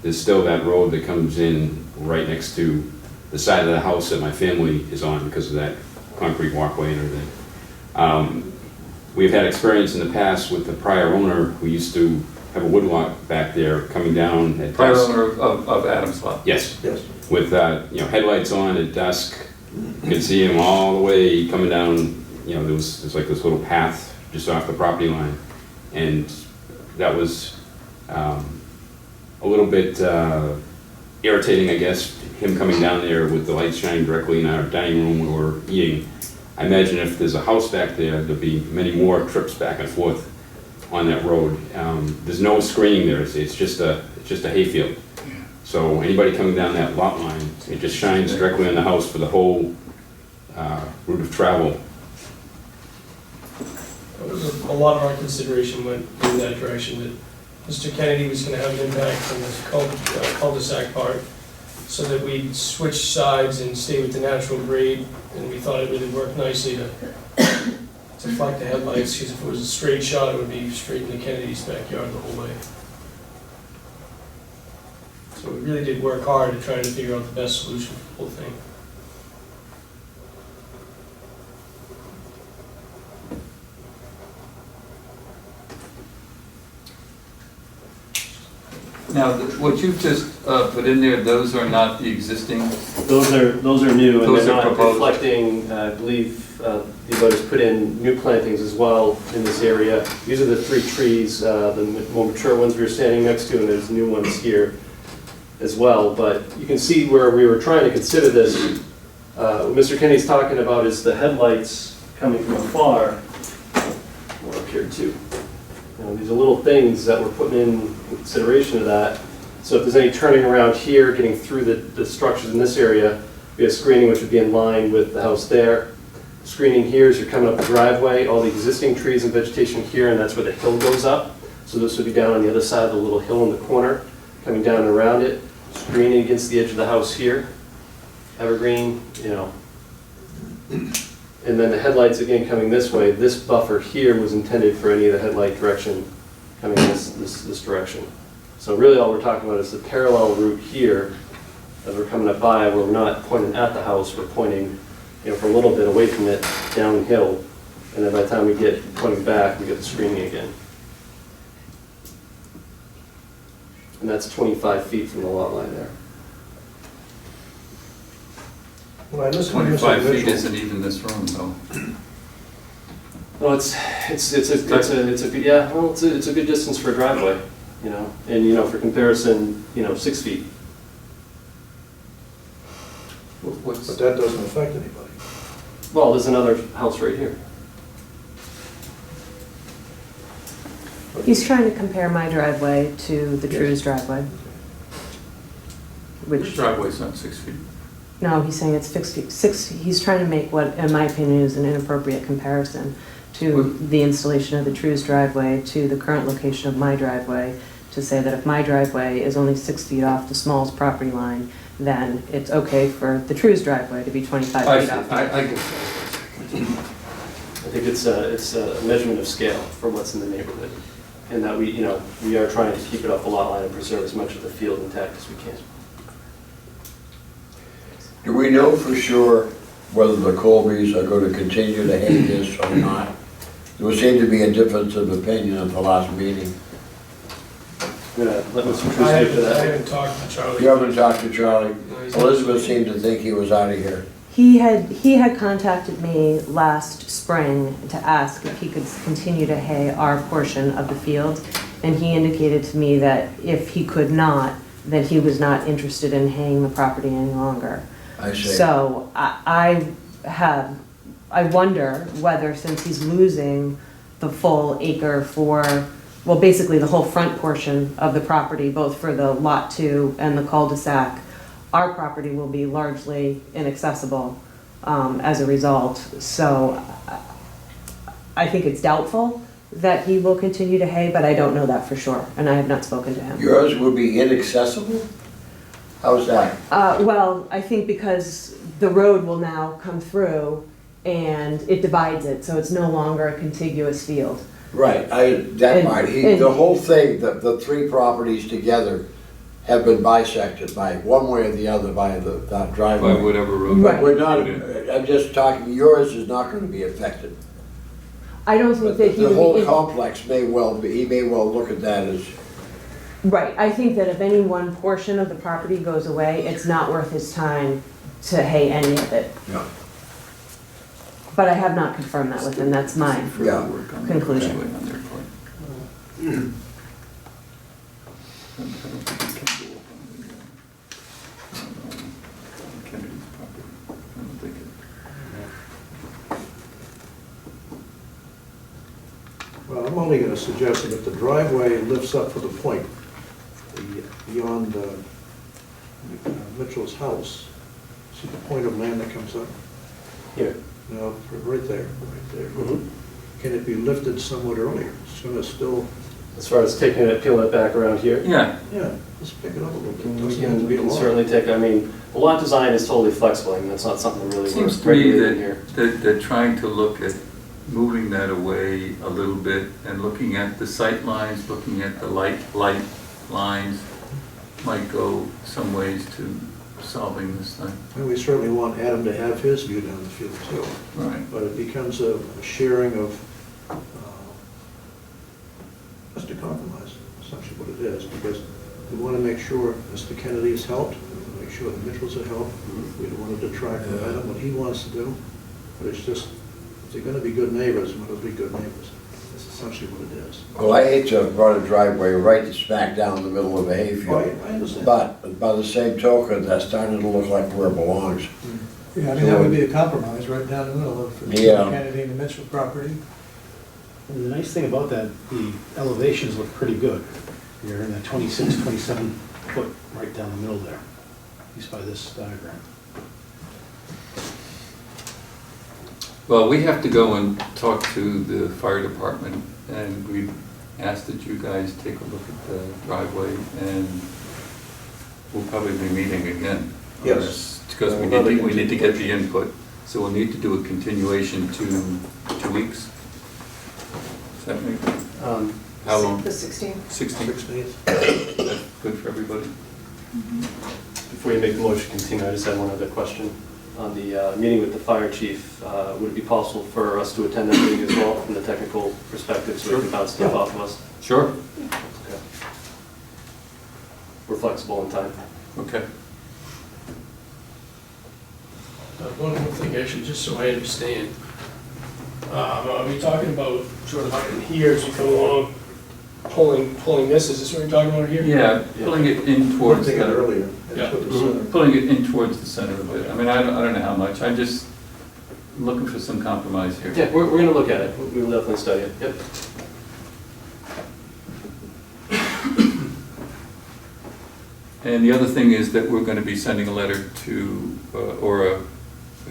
there's still that road that comes in right next to the side of the house that my family is on because of that concrete walkway and everything. We've had experience in the past with the prior owner who used to have a woodlot back there coming down at Prior dusk. owner of Adam's lot. Yes, Yes. with headlights on at dusk. You could see him all the way coming down. There's like this little path just off the property line, and that was a little bit irritating, I guess, him coming down there with the lights shining directly in our dining room when we're eating. I imagine if there's a house back there, there'll be many more trips back and forth on that road. There's no screening there. It's just a hayfield. So anybody coming down that lot line, it just shines directly on the house for the whole route of travel. A lot of our consideration went in that direction, that Mr. Kennedy was gonna have an impact on the cul-de-sac part, so that we'd switch sides and stay with the natural grade, and we thought it really worked nicely to flank the headlights, because if it was a straight shot, it would be straight into Kennedy's backyard the whole way. So we really did work hard to try to figure out the best solution for the whole thing. Now, what you've just put in there, those are not the existing? Those are new, and Those they're are not proposed. reflecting, I believe, the abutters put in new plantings as well in this area. These are the 3 trees, the more mature ones we were standing next to, and there's new ones here as well. But you can see where we were trying to consider this. What Mr. Kennedy's talking about is the headlights coming from afar. Or up here too. These are little things that we're putting in consideration of that. So if there's any turning around here, getting through the structures in this area, we have screening which would be in line with the house there. Screening here is you're coming up the driveway, all the existing trees and vegetation here, and that's where the hill goes up. So this would be down on the other side of the little hill in the corner, coming down and around it. Screening against the edge of the house here. Evergreen, And then the headlights, again, coming this way. This buffer here was intended for any of the headlight direction coming this direction. So really all we're talking about is the parallel route here as we're coming up by, where we're not pointing at the house, we're pointing for a little bit away from it, downhill. And then by the time we get pointing back, we get the screening again. And that's 25 feet from the lot line there. When I listen to Mr. 25 feet Mitchell, isn't even this room, though. Well, it's a good distance for a driveway, and for comparison, 6 feet. but that doesn't affect anybody. Well, there's another house right here. He's trying to compare my driveway to the True's driveway. Which Which, driveway's not 6 feet? no, he's saying it's 6, he's trying to make what, in my opinion, is an inappropriate comparison to the installation of the True's driveway to the current location of my driveway, to say that if my driveway is only 6 feet off the Smalls property line, then it's okay for the True's driveway to be 25 feet off. I get I think it's a measurement of scale for what's in the neighborhood, and that we are trying to keep it off the lot line and preserve as much of the field intact as we can. Do we know for sure whether the Colbys are going to continue to hay this or not? There seemed to be a difference of opinion at the last meeting. I'm gonna let Mr. True I speak to that. haven't talked to Charlie. You haven't talked to Charlie? No, he's- Elizabeth seemed to think he was out of here. He had contacted me last spring to ask if he could continue to hay our portion of the field, and he indicated to me that if he could not, that he was not interested in haying the property any longer. I see. So I wonder whether, since he's losing the full acre for, well, basically the whole front portion of the property, both for the Lot 2 and the cul-de-sac, our property will be largely inaccessible as a result. So I think it's doubtful that he will continue to hay, but I don't know that for sure, and I have not spoken to him. Yours will be inaccessible? How's that? Well, I think because the road will now come through and it divides it, so it's no longer a contiguous field. Right, that And- part, and- the whole thing, the three properties together have been bisected by one way or the other by that By driveway. whatever road. Right. We're not, I'm just talking, yours is not gonna be affected. I don't think that he The would whole be, complex may well be, he may well look at that as, right, I think that if any one portion of the property goes away, it's not worth his time to hay any of it. yeah. But I have not confirmed that with him, that's my Yeah. Work on the conclusion. driveway on their part. I don't think it can go up on the Kennedy's property. I don't think it. Well, I'm only gonna suggest that if the driveway lifts up to the point beyond Mitchell's house, see the point of land that comes up? Here. No, right there, right there. Mhm. Can it be lifted somewhat earlier? It's gonna still, As far as taking it, peeling it back around here. Yeah, yeah, let's pick it up a little bit. We Doesn't have to be can long. certainly take, I mean, the lot design is totally flexible, I mean, that's not something really it we're seems to me regulating here. that they're trying to look at moving that away a little bit and looking at the sight lines, looking at the light lines might go some ways to solving this thing. And we certainly want Adam to have his view down the field too. Right. But it becomes a sharing of, just a compromise, essentially what it is, because we want to make sure Mr. Kennedy is helped, we want to make sure the Mitchells are helped. We don't want to detract from Adam, what he wants to do, but it's just, if they're going to be good neighbors, we want to be good neighbors. That's essentially what it is. Well, I hate to run a driveway right smack down the middle of a Oh, hayfield, I understand. but by the same token, that's starting to look like where it belongs. Yeah, I mean, that would be a compromise right down the middle of Yeah. Kennedy and the Mitchell property. And the nice thing about that, the elevations look pretty good. You're in that 26, 27 foot right down the middle there, at least by this diagram. Well, we have to go and talk to the fire department, and we asked that you guys take a look at the driveway, and we'll probably be meeting again. Yes. Because we need to get the input, so we'll need to do a continuation to 2 weeks. Does that make, how long? The 16th. 16? 16th. That's good for everybody? Before you make the motion continue, I just had one other question. On the meeting with the fire chief, would it be possible for us to attend that meeting as well from the technical perspective so we can bounce stuff off of us? Sure. Okay. We're flexible in time. Okay. One more thing, actually, just so I understand. Are we talking about sort of like in here as you come along, pulling this, is this what you're talking about here? Yeah, pulling it in One towards thing the, earlier, Yeah. put the center. pulling it in towards the center of it. I mean, I don't know how much, I'm just looking for some compromise here. Yeah, we're gonna look at it. We'll definitely study it. Yep. And the other thing is that we're going to be sending a letter to, or a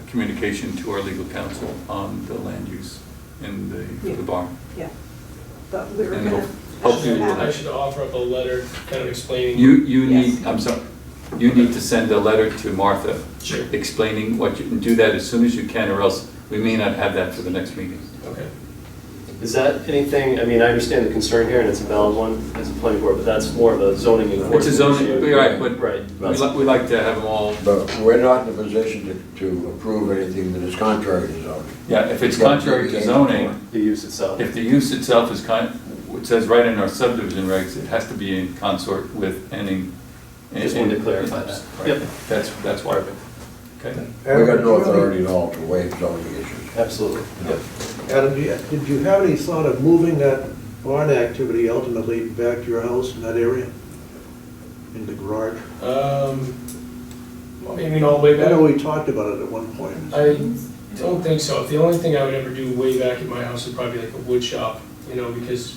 communication to our legal counsel on the land use in the barn. Yeah. But we were And going to. hopefully we'll I should offer up a letter kind of explaining. You Yes. need, I'm sorry, you need to send a letter to Martha Sure. explaining what you can do that as soon as you can, or else we may not have that for the next meeting. Okay. Is that anything, I mean, I understand the concern here, and it's a valid one as a planning board, but that's more of a zoning enforcement It's a zoning, issue. right, but Right. we like to have them all, But we're not in a position to approve anything that is contrary to zoning. yeah, if it's contrary to zoning, The use itself. if the use itself is it says right in our subdivision regs, it has to be in consort with any. Just wanted to clarify that. Right. Yep. That's why, okay. We got no authority at all to waive zoning issues. Absolutely. Yep. Adam, did you have any thought of moving that barn activity ultimately back to your house in that area? In the garage? Maybe all the way I back. know we talked about it at one point. I don't think so. The only thing I would ever do way back at my house would probably be like a wood shop, because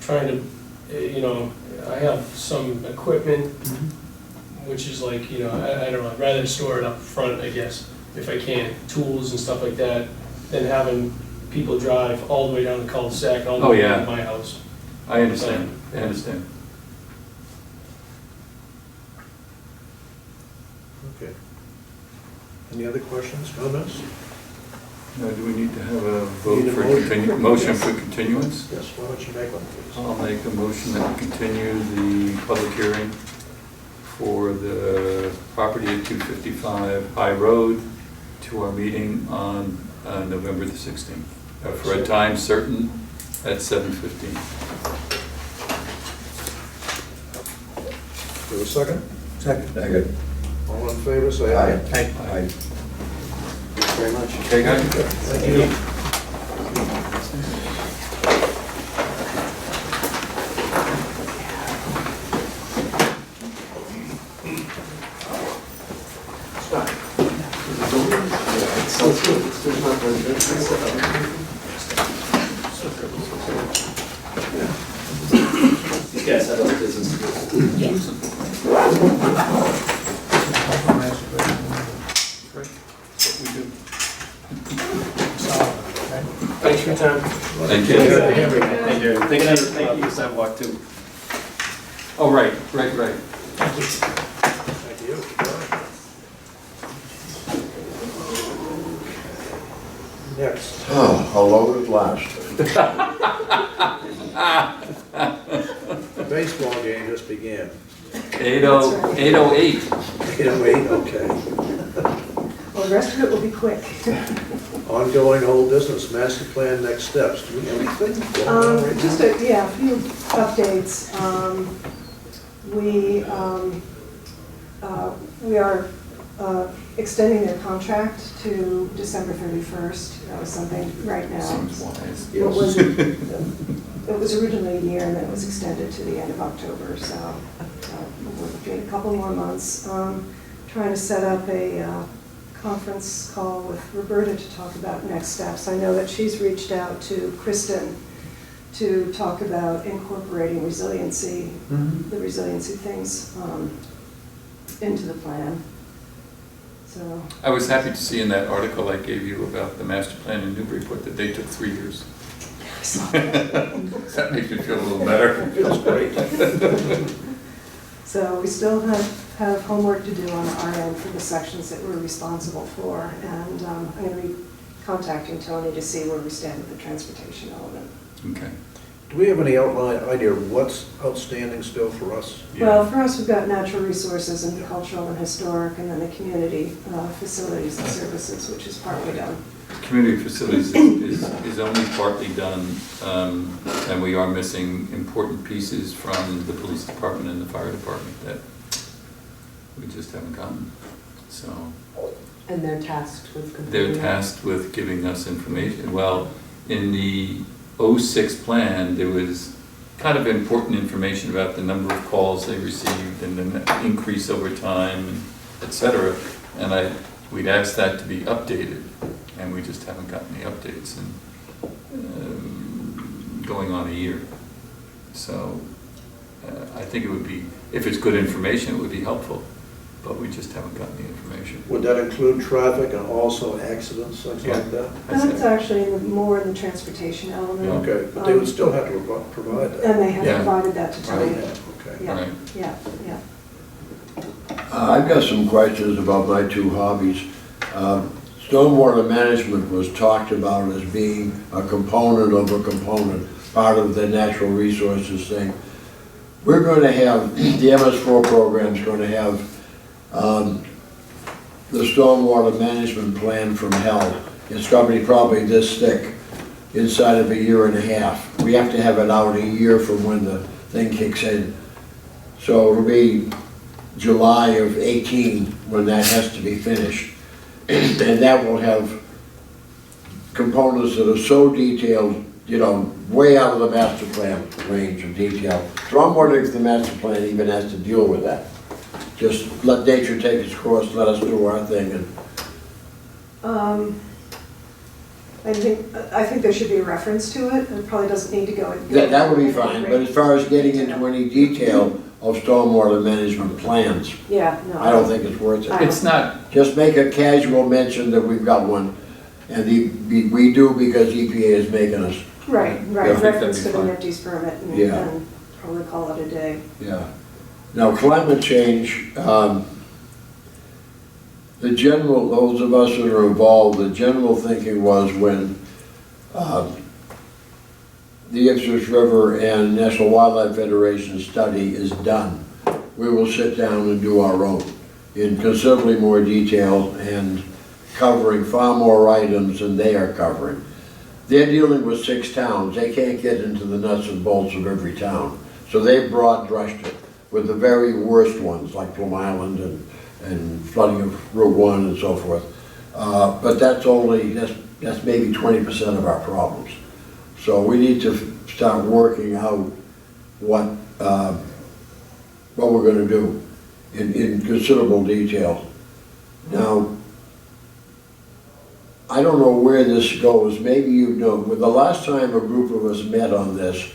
trying to, I have some equipment, which is like, I don't know, I'd rather store it up front, I guess, if I can, tools and stuff like that, than having people drive all the way down the cul-de-sac, all the Oh, way yeah. to my house. I understand, I understand. Okay. Any other questions, comments? Now, do we need to have a vote Need a for motion for continuance? Yes, why don't you make one, please? I'll make a motion that we continue the public hearing for the property at 255 High Road to our meeting on November the 16th, for a time certain at 7:15. Do a second? Second. All in favor, say aye. Aye. Very much. Okay, guys? Thank you. These guys have other business to do. Thanks for your time. Thank you. Thank you. Thank you for sidewalk too. Oh, right. Thank you. Next. Oh, how long it lasts. The baseball game just began. 8:08. 8:08, okay. Well, the rest of it will be quick. Ongoing old business, master plan, next steps. Do we have anything going on right Just now? a few updates. We are extending their contract to December 31st. That was something right now. Seems wise. What was it? It was originally a year and then it was extended to the end of October, so we're looking at a couple more months. Trying to set up a conference call with Roberta to talk about next steps. I know that she's reached out to Kristen to talk about incorporating resiliency, the resiliency things into the plan. So I was happy to see in that article I gave you about the master plan in Newburyport that they took 3 years. That makes me feel a little better. Feels great. So we still have homework to do on our end for the sections that we're responsible for, and I'm going to be contacting Tony to see where we stand with the transportation element. Okay. Do we have any outline idea of what's outstanding still for us? Well, for us, we've got natural resources and cultural and historic, and then the community facilities and services, which is partly done. Community facilities is only partly done, and we are missing important pieces from the police department and the fire department that we just haven't gotten. So And they're tasked with completing they're that. tasked with giving us information. Well, in the 06 plan, there was kind of important information about the number of calls they received and the increase over time, et cetera. And we'd asked that to be updated, and we just haven't gotten the updates in going on a year. So I think it would be, if it's good information, it would be helpful, but we just haven't gotten the information. Would that include traffic and also accidents, things Yeah. like that? That's actually more in the transportation element. Okay, but they would still have to provide that. And they have Yeah. provided that to Tony. Okay. Yeah, Right. yeah, yeah. I've got some questions about my two hobbies. Stormwater management was talked about as being a component of a component, part of the natural resources thing. We're going to have, the MS4 program's going to have the stormwater management plan from hell. It's going to be probably this thick, inside of a year and a half. We have to have it out a year from when the thing kicks in. So it'll be July of 18 when that has to be finished. And that will have components that are so detailed, you know, way out of the master plan range of detail. So I'm wondering if the master plan even has to deal with that. Just let nature take its course, let us do our thing. And I think there should be a reference to it. It probably doesn't need to go. that would be fine, but as far as getting into any detail of stormwater management plans, Yeah, no. I don't think it's worth it. It's not, Just make a casual mention that we've got one, And we do because EPA is making us. Right, I right, think that'd reference be to the fine. NIPD's permit and Yeah. and probably call it a day. Yeah. Now, climate change, the general, those of us that are involved, the general thinking was when the Ipswich River and National Wildlife Federation study is done, we will sit down and do our own in considerably more detail and covering far more items than they are covering. They're dealing with 6 towns. They can't get into the nuts and bolts of every town. So they've broad brushed it with the very worst ones like Plum Island and flooding of Route 1 and so forth. But that's maybe 20% of our problems. So we need to start working out what we're going to do in considerable detail. Now, I don't know where this goes. Maybe you know. Well, the last time a group of us met on this,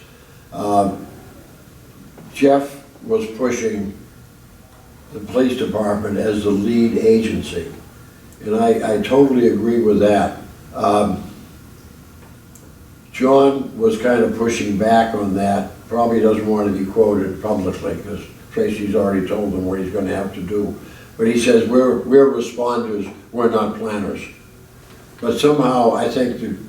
Jeff was pushing the police department as the lead agency. And I totally agree with that. John was kind of pushing back on that. Probably doesn't want to be quoted publicly because Tracy's already told him what he's going to have to do. But he says, we're responders, we're not planners. But somehow I think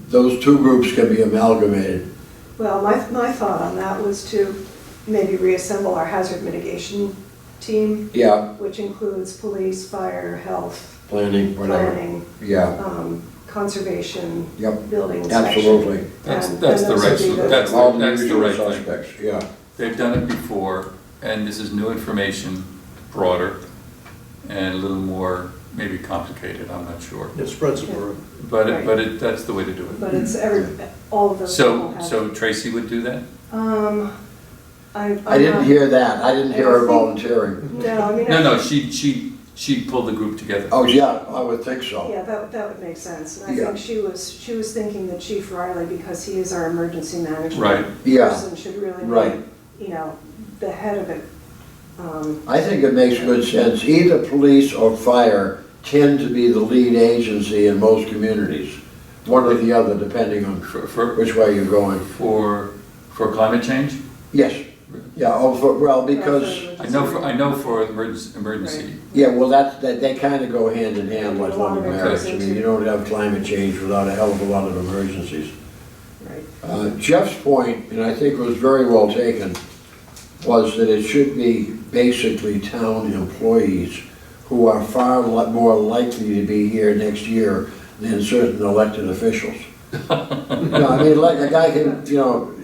those two groups can be amalgamated. Well, my thought on that was to maybe reassemble our hazard mitigation team, Yeah, which includes police, fire, health, planning, whatever. planning, Yeah, conservation, yep, building inspection. absolutely. That's And the those right, would be the- that's All the the usual right thing. suspects, yeah. They've done it before, and this is new information, broader, and a little more maybe complicated, I'm not sure. It spreads the word. Right. But that's the way to do it. But it's all of those people have. So Tracy would do that? I didn't hear that. I didn't hear her volunteering. No, I mean. No, she'd pull the group together. Oh, yeah, I would think so. Yeah, that would make sense. And I Yeah. think she was thinking that Chief Riley, because he is our emergency management Right. Yeah, person, should really right. be, the head of it. I think it makes good sense. Either police or fire tend to be the lead agency in most communities. One or the other, depending on For which way you're going. climate change? Yes. Yeah, because, I know for emergency. yeah, well, they kind of go hand in hand like one of marriage. I mean, you don't have climate change without a hell of a lot of emergencies. Right. Jeff's point, and I think it was very well taken, was that it should be basically town employees who are far more likely to be here next year than certain elected officials. No, I mean, like a guy can,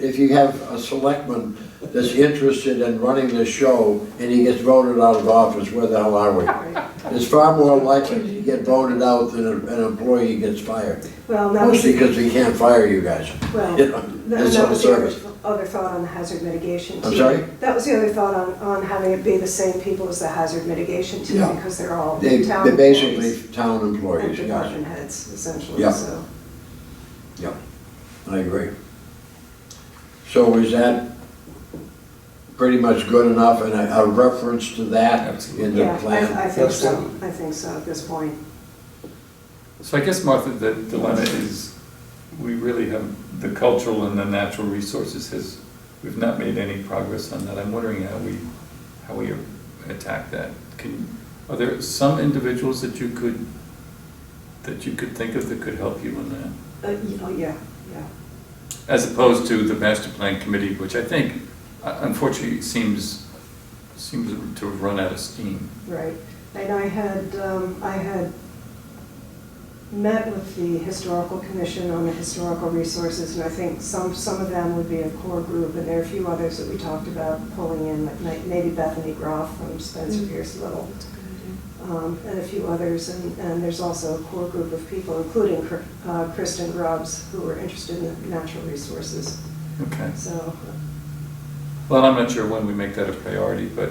if you have a selectman that's interested in running this show and he gets voted out of office, where the hell are we? It's far more likely to get voted out than an employee gets fired. Well, that was, Mostly because we can't fire you guys. well, You know, that it's that on was the service. other thought on the hazard mitigation team. I'm sorry? That was the other thought on having it be the same people as the hazard mitigation team, Yeah. because they're all They're town basically employees town and employees, yes. department heads, essentially, Yeah. so. Yeah, I agree. So is that pretty much good enough, and a reference to that in the Yeah, plan? I think so. I think so at this point. So I guess, Martha, the dilemma is, we really have, the cultural and the natural resources we've not made any progress on that. I'm wondering how we attack that. Are there some individuals that you could think of that could help you in that? Yeah. As opposed to the master plan committee, which I think, unfortunately, seems to have run out of steam. Right, and I had met with the historical commission on the historical resources, and I think some of them would be a core group, and there are a few others that we talked about pulling in, like maybe Bethany Groff from Spencer Pierce Little, and a few others, and there's also a core group of people, including Kristen Grubbs, who are interested in natural resources. Okay. So. Well, I'm not sure when we make that a priority, but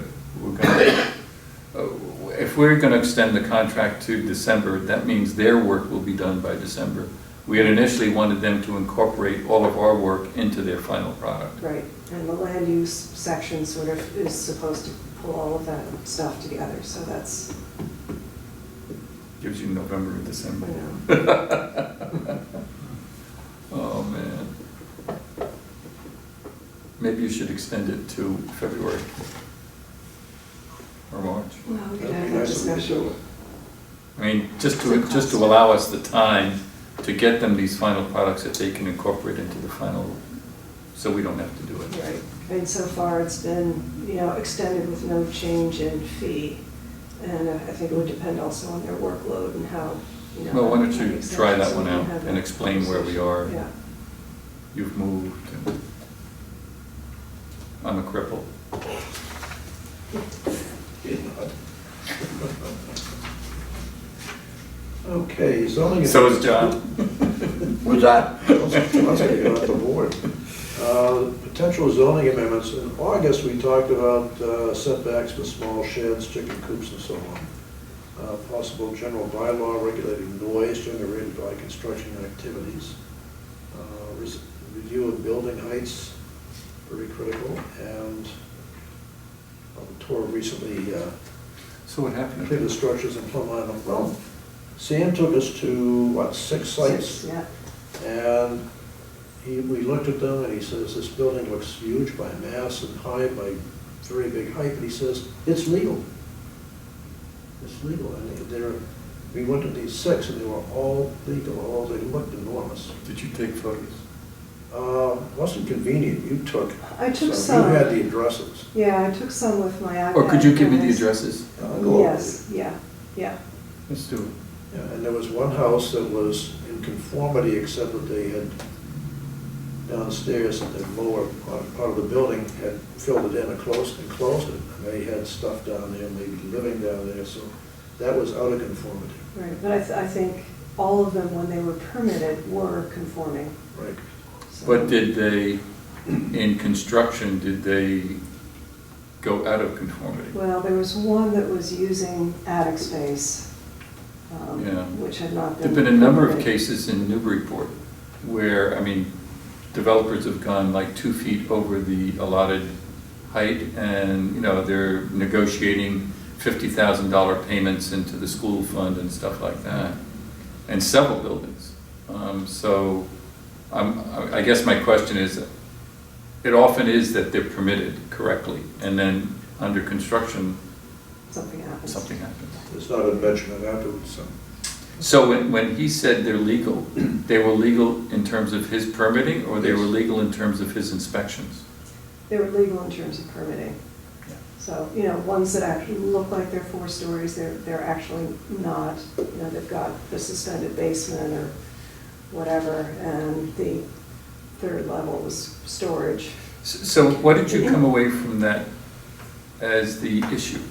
if we're going to extend the contract to December, that means their work will be done by December. We had initially wanted them to incorporate all of our work into their final product. Right, and the land use section sort of is supposed to pull all of that stuff together, so that's. Gives you November and I December. know. Oh, man. Maybe you should extend it to February or March. Well, we could That'd have be that nice if we discussion. do it. I mean, just to allow us the time to get them these final products that they can incorporate into the final, so we don't have to do it. Right, and so far it's been, extended with no change in fee. And I think it would depend also on their workload and how, Well, why don't how many you try that extensions one we can out have and that explain where we are? Yeah. You've moved. And I'm a cripple. Okay, zoning. So is John. Was that? Let's get off the board. Potential zoning amendments. In August, we talked about setbacks for small sheds, chicken coops, and so on. Possible general bylaw regulating noise generated by construction activities. Review of building heights, very critical. And the tour recently So what happened? completed structures in Plum Island. Well, Sam took us to, 6 sites? Yeah, And we looked at them, and he says, this building looks huge by mass and height, by very big height, but he says, it's legal. It's legal, and we went to these 6, and they were all legal, they looked enormous. Did you take photos? Wasn't convenient, you took. I took You some. had the addresses. Yeah, I took some with my iPad. Or could you give me the cameras. addresses? I'll go over Yes, yeah. Let's do it. Yeah, and there was one house that was in conformity, except that they had downstairs, the lower part of the building had filled it in and closed it, and they had stuff down there, maybe living down there, so that was out of conformity. Right, but I think all of them, when they were permitted, were conforming. Right. So- But did they, in construction, did they go out of conformity? Well, there was one that was using attic space, Yeah. which had not been. There've been a number of permitted. cases in Newburyport where, developers have gone like 2 feet over the allotted height, and, they're negotiating $50,000 payments into the school fund and stuff like that, and several buildings. I guess my question is, it often is that they're permitted correctly, and then under construction, Something happens. something happens. There's not a measurement afterwards, so. So when he said they're legal, they were legal in terms of his permitting, or they were legal in terms of his inspections? They were legal in terms of permitting. Yeah. So, ones that actually look like they're 4 stories, they're actually not. They've got the suspended basement or whatever, and the 3rd level was storage. So what did you come away from that as the issue?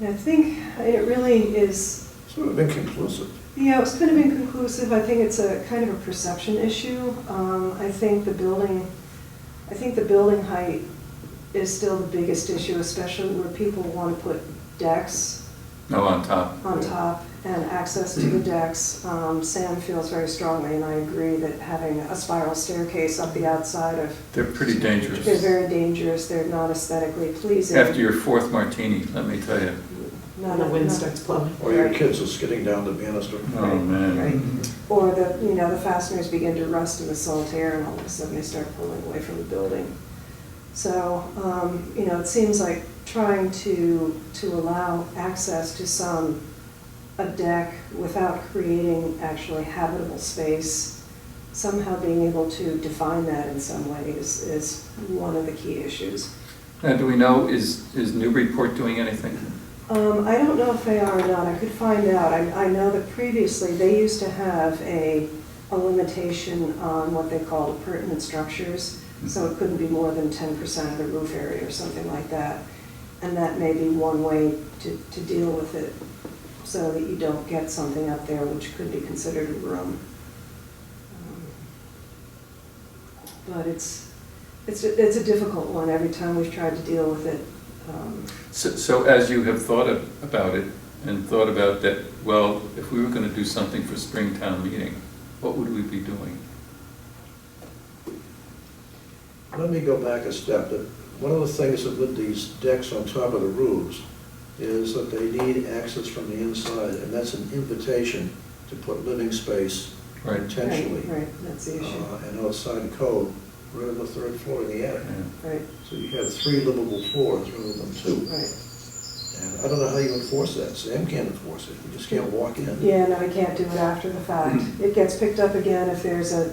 And I think it really is, Sort of inconclusive. it's kind of inconclusive. I think it's a kind of a perception issue. I think the building height is still the biggest issue, especially where people want to put decks No, on top. on top and access to the decks. Sam feels very strongly, and I agree, that having a spiral staircase up the outside of, They're pretty dangerous. they're very dangerous, they're not aesthetically pleasing. After your 4th martini, let me tell you. Not- When the wind not- starts blowing. Or your Right. kids are skidding down the banister. Oh, man. Right. Or the fasteners begin to rust in the salt air, and all of a sudden they start pulling away from the building. So, it seems like trying to allow access to a deck without creating actually habitable space, somehow being able to define that in some way is one of the key issues. Now, do we know, is Newburyport doing anything? I don't know if they are or not. I could find out. I know that previously they used to have a limitation on what they called appurtenant structures. So it couldn't be more than 10% of the roof area or something like that. And that may be one way to deal with it, so that you don't get something up there which could be considered a room. But it's a difficult one every time we've tried to deal with it. So as you have thought about it, and thought about that, well, if we were going to do something for Springtown meeting, what would we be doing? Let me go back a step. That one of the things that with these decks on top of the roofs, is that they need access from the inside, and that's an invitation to put living space Right. intentionally. Right, that's the issue, And outside code, right on the third floor in the attic. Yeah. right, So you have 3 livable floors rather than 2. right. And I don't know how you enforce that. Sam can't enforce it. You just can't walk in. Yeah, no, we can't do it after the fact. It gets picked up again if there's a,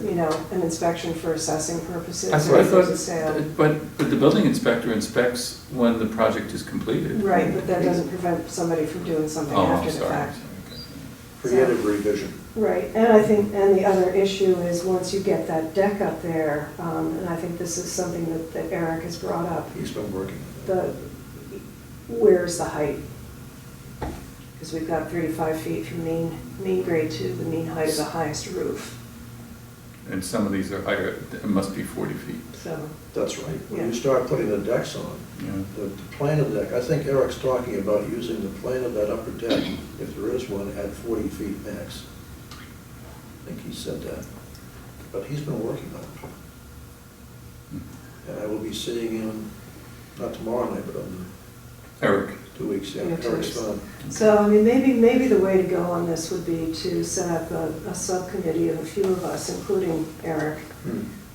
an inspection for assessing purposes. I or if there's a thought, sale. but the building inspector inspects when the project is completed. Right, but that doesn't prevent somebody from doing something Oh, after I'm the sorry. fact. Creative revision. Right, and I think, and the other issue is once you get that deck up there, and I think this is something that Eric has brought up, He's been working on it. where's the height? Because we've got 35 feet from mean grade to the mean height of the highest roof, And some of these are higher, it must be 40 feet. so, That's right. When Yeah. you start putting the decks on, Yeah. the plane of the deck, I think Eric's talking about using the plane of that upper deck, if there is one, at 40 feet max. I think he said that. But he's been working on it. And I will be seeing him, not tomorrow night, but on Eric, 2 weeks, yeah, Yeah, 2 Eric's weeks. fine. So, I mean, maybe the way to go on this would be to set up a subcommittee of a few of us, including Eric,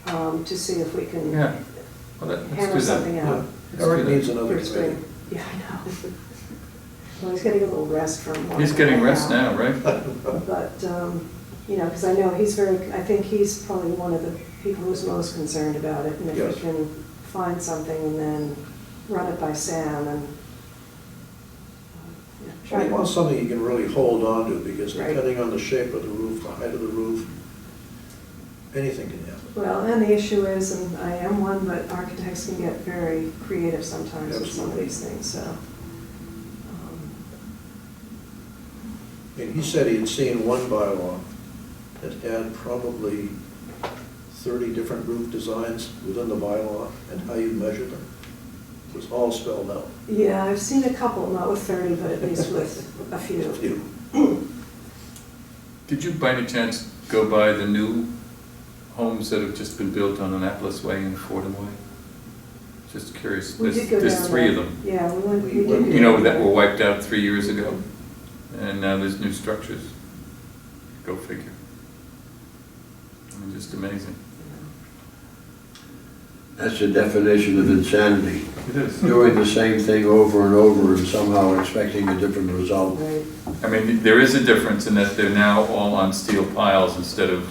to see if we can yeah, well, let's hammer do something that. out Eric do that. needs another for spring. committee. Yeah, I know. Well, he's getting a little rest from one. He's getting rest now, right? But, because I know I think he's probably one of the people who's most concerned about it. And if Yes. we can find something and then run it by Sam and Well, you want something you can really hold on to, because Right. depending on the shape of the roof, the height of the roof, anything can happen. Well, and the issue is, and I am one, but architects can get very creative sometimes with some of these things, so. And he said he had seen one bylaw that had probably 30 different roof designs within the bylaw and how you measure them. It was all spelled out. Yeah, I've seen a couple, not with 30, but at least with a few. You. Did you by any chance go by the new homes that have just been built on Annapolis Way and Fordham Way? Just curious. We did go There's down 3 there. of them. Yeah, we went, we did. You go You know, down that there. were wiped out 3 years ago, and now there's new structures. Go figure. I mean, just amazing. That's the definition of insanity. It is. Doing the same thing over and over and somehow expecting a different result. Right. I mean, there is a difference in that they're now all on steel piles instead of,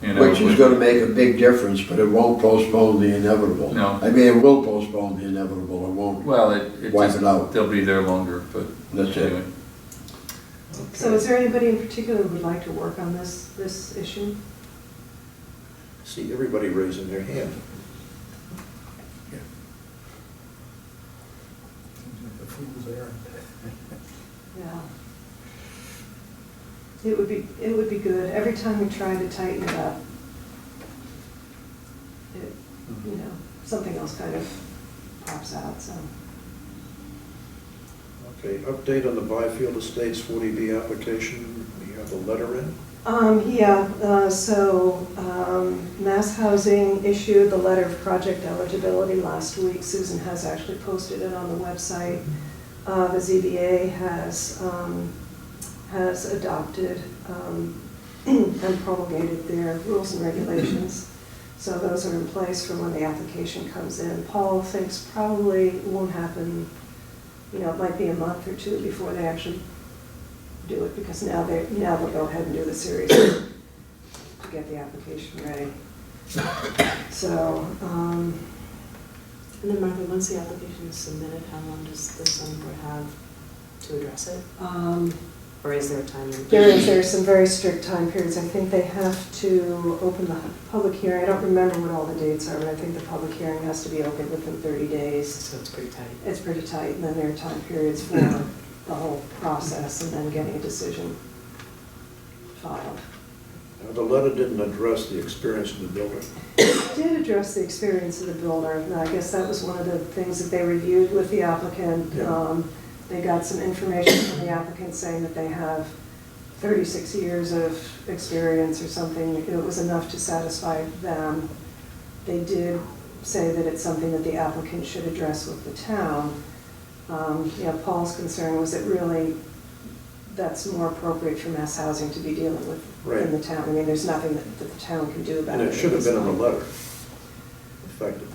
Which is gonna make a big difference, but it won't postpone the inevitable. No. I mean, it will postpone the inevitable, it won't Well, it wipe just, it out. they'll be there longer, but That's it. anyway. So is there anybody in particular who would like to work on this issue? See everybody raising their hand. The fool's errand. Yeah. It would be good. Every time we try to tighten it up, something else kind of pops out, so. Okay, update on the Byfield Estates 40B application. We have a letter in. Mass Housing issued the letter of project eligibility last week. Susan has actually posted it on the website. The ZBA has adopted and promulgated their rules and regulations. So those are in place for when the application comes in. Paul thinks probably won't happen, it might be a month or 2 before they actually do it, because now they'll go ahead and do the series to get the application ready. So, And then Martha, once the application is submitted, how long does the zoning board have to address it? Or is there a time limit? There's some very strict time periods. I think they have to open the public hearing. I don't remember what all the dates are, but I think the public hearing has to be open within 30 days. So it's pretty tight. It's pretty tight, and then there are time periods for the whole process and then getting a decision filed. The letter didn't address the experience of the builder. It did address the experience of the builder, and I guess that was one of the things that they reviewed with the applicant. Yeah. They got some information from the applicant saying that they have 36 years of experience or something. It was enough to satisfy them. They did say that it's something that the applicant should address with the town. Paul's concern was that really, that's more appropriate for mass housing to be dealing with in the town. I mean, there's nothing that the town can do about it. And it should have been in the letter, effectively.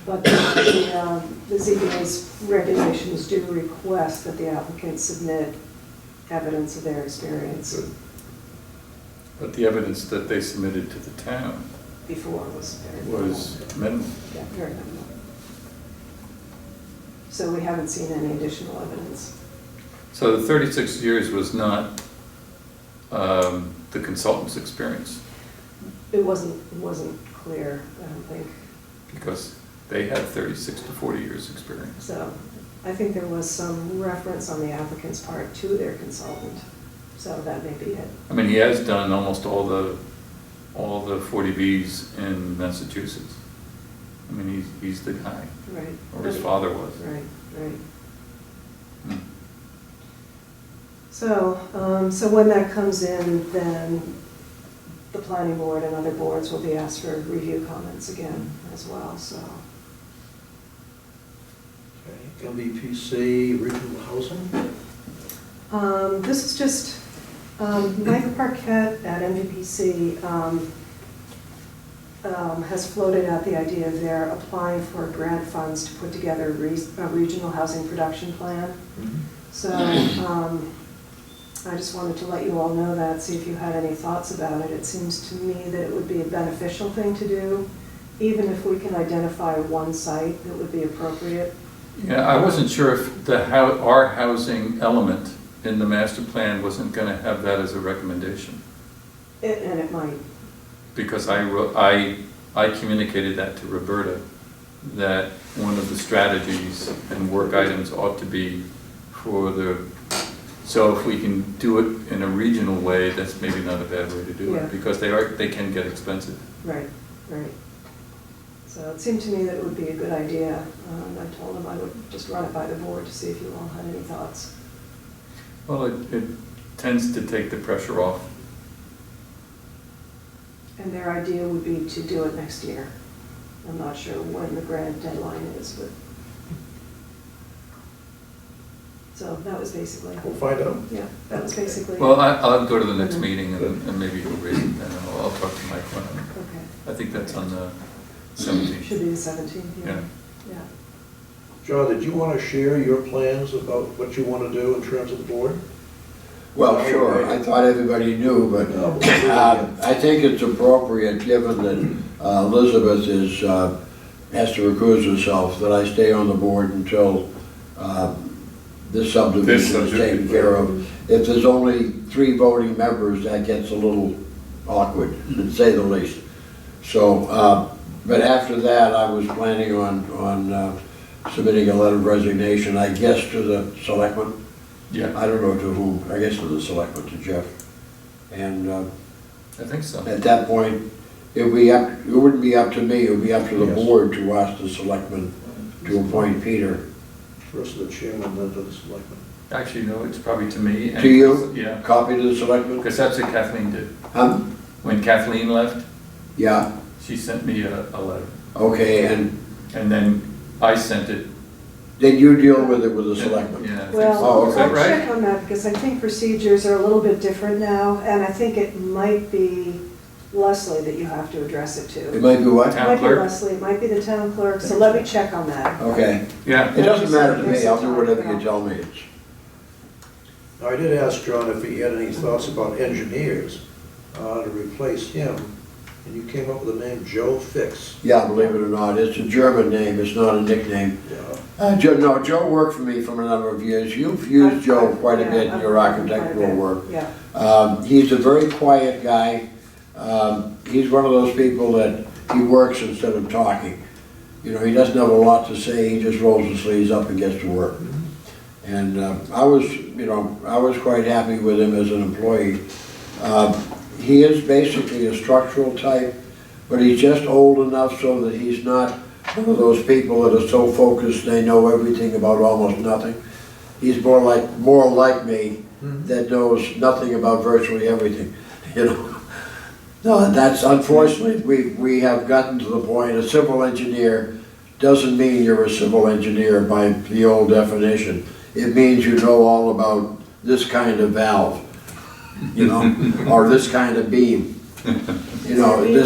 But the ZBA's regulations do request that the applicant submit evidence of their experience. Good. But the evidence that they submitted to the town Before was very was minimal. Yeah, very minimal. So we haven't seen any additional evidence. So the 36 years was not the consultant's experience, It wasn't clear, I don't think. because they had 36 to 40 years experience. So I think there was some reference on the applicant's part to their consultant. So that may be it. I mean, he has done almost all the 40Bs in Massachusetts. I mean, he's the guy, Right. or his father was. Right, right. Hmm. So when that comes in, then the planning board and other boards will be asked for review comments again as well, so. Okay. MVPC, regional housing? This is just, Michael Parquet at MVPC has floated out the idea of they're applying for grant funds to put together a regional housing production plan. So I just wanted to let you all know that, see if you had any thoughts about it. It seems to me that it would be a beneficial thing to do, even if we can identify one site that would be appropriate. Yeah, I wasn't sure if our housing element in the master plan wasn't going to have that as a recommendation. And it might. Because I communicated that to Roberta, that one of the strategies and work items ought to be for so if we can do it in a regional way, that's maybe not a bad way to do Yeah. it, because they can get expensive. Right, right. So it seemed to me that it would be a good idea. I told him I would just run it by the board to see if you all had any thoughts. Well, it tends to take the pressure off. And their idea would be to do it next year. I'm not sure when the grant deadline is, but. So that was basically, We'll find out. yeah, that was basically. Well, I'll go to the next meeting and maybe we'll raise it then. I'll talk to Mike when Okay. I think that's on the 17th. Should be the 17th, yeah. Yeah. Yeah. John, did you want to share your plans about what you want to do in terms of the board? Well, sure, I thought everybody knew, but I think it's appropriate, given that Elizabeth has to recuse herself, that I stay on the board until this subdivision is taken care of. If there's only 3 voting members, that gets a little awkward, to say the least. So, but after that, I was planning on submitting a letter of resignation, I guess, to the selectmen. Yeah, I don't know to whom, I guess to the selectmen, to Jeff. And I think so. at that point, it wouldn't be up to me, it would be up to the Yes. board to ask the selectmen to appoint Peter. First to the chairman, then to the selectmen. Actually, no, it's probably to me. and- To you? Yeah, Copy to the selectmen? because that's what Kathleen did. When Kathleen left, Yeah, she sent me a letter. okay, and And then I sent it. then you deal with it with the selectmen? Yeah, I think Well, so. Oh, Is that I'll right? check on that, because I think procedures are a little bit different now, and I think it might be Leslie that you have to address it to. It might be what? It Town might be clerk? Leslie, it might be the town clerk, so let me check on that. Okay, Yeah, it doesn't matter to me, I'll do whatever you tell me. Now, I did ask John if he had any thoughts about engineers to replace him, and you came up with the name Joe Fix. Yeah, believe it or not, it's a German name, it's not a nickname. Yeah. Joe worked for me for a number of years. You've used Joe quite a bit in your architectural work. Yeah, He's a very quiet guy. He's one of those people that he works instead of talking. You know, he doesn't have a lot to say, he just rolls his sleeves up and gets to work. And I was quite happy with him as an employee. He is basically a structural type, but he's just old enough so that he's not one of those people that are so focused they know everything about almost nothing. He's more like me, that knows nothing about virtually everything, you know. No, that's unfortunately, we have gotten to the point, a civil engineer doesn't mean you're a civil engineer by the old definition. It means you know all about this kind of valve, you know, or this kind of beam. You know, the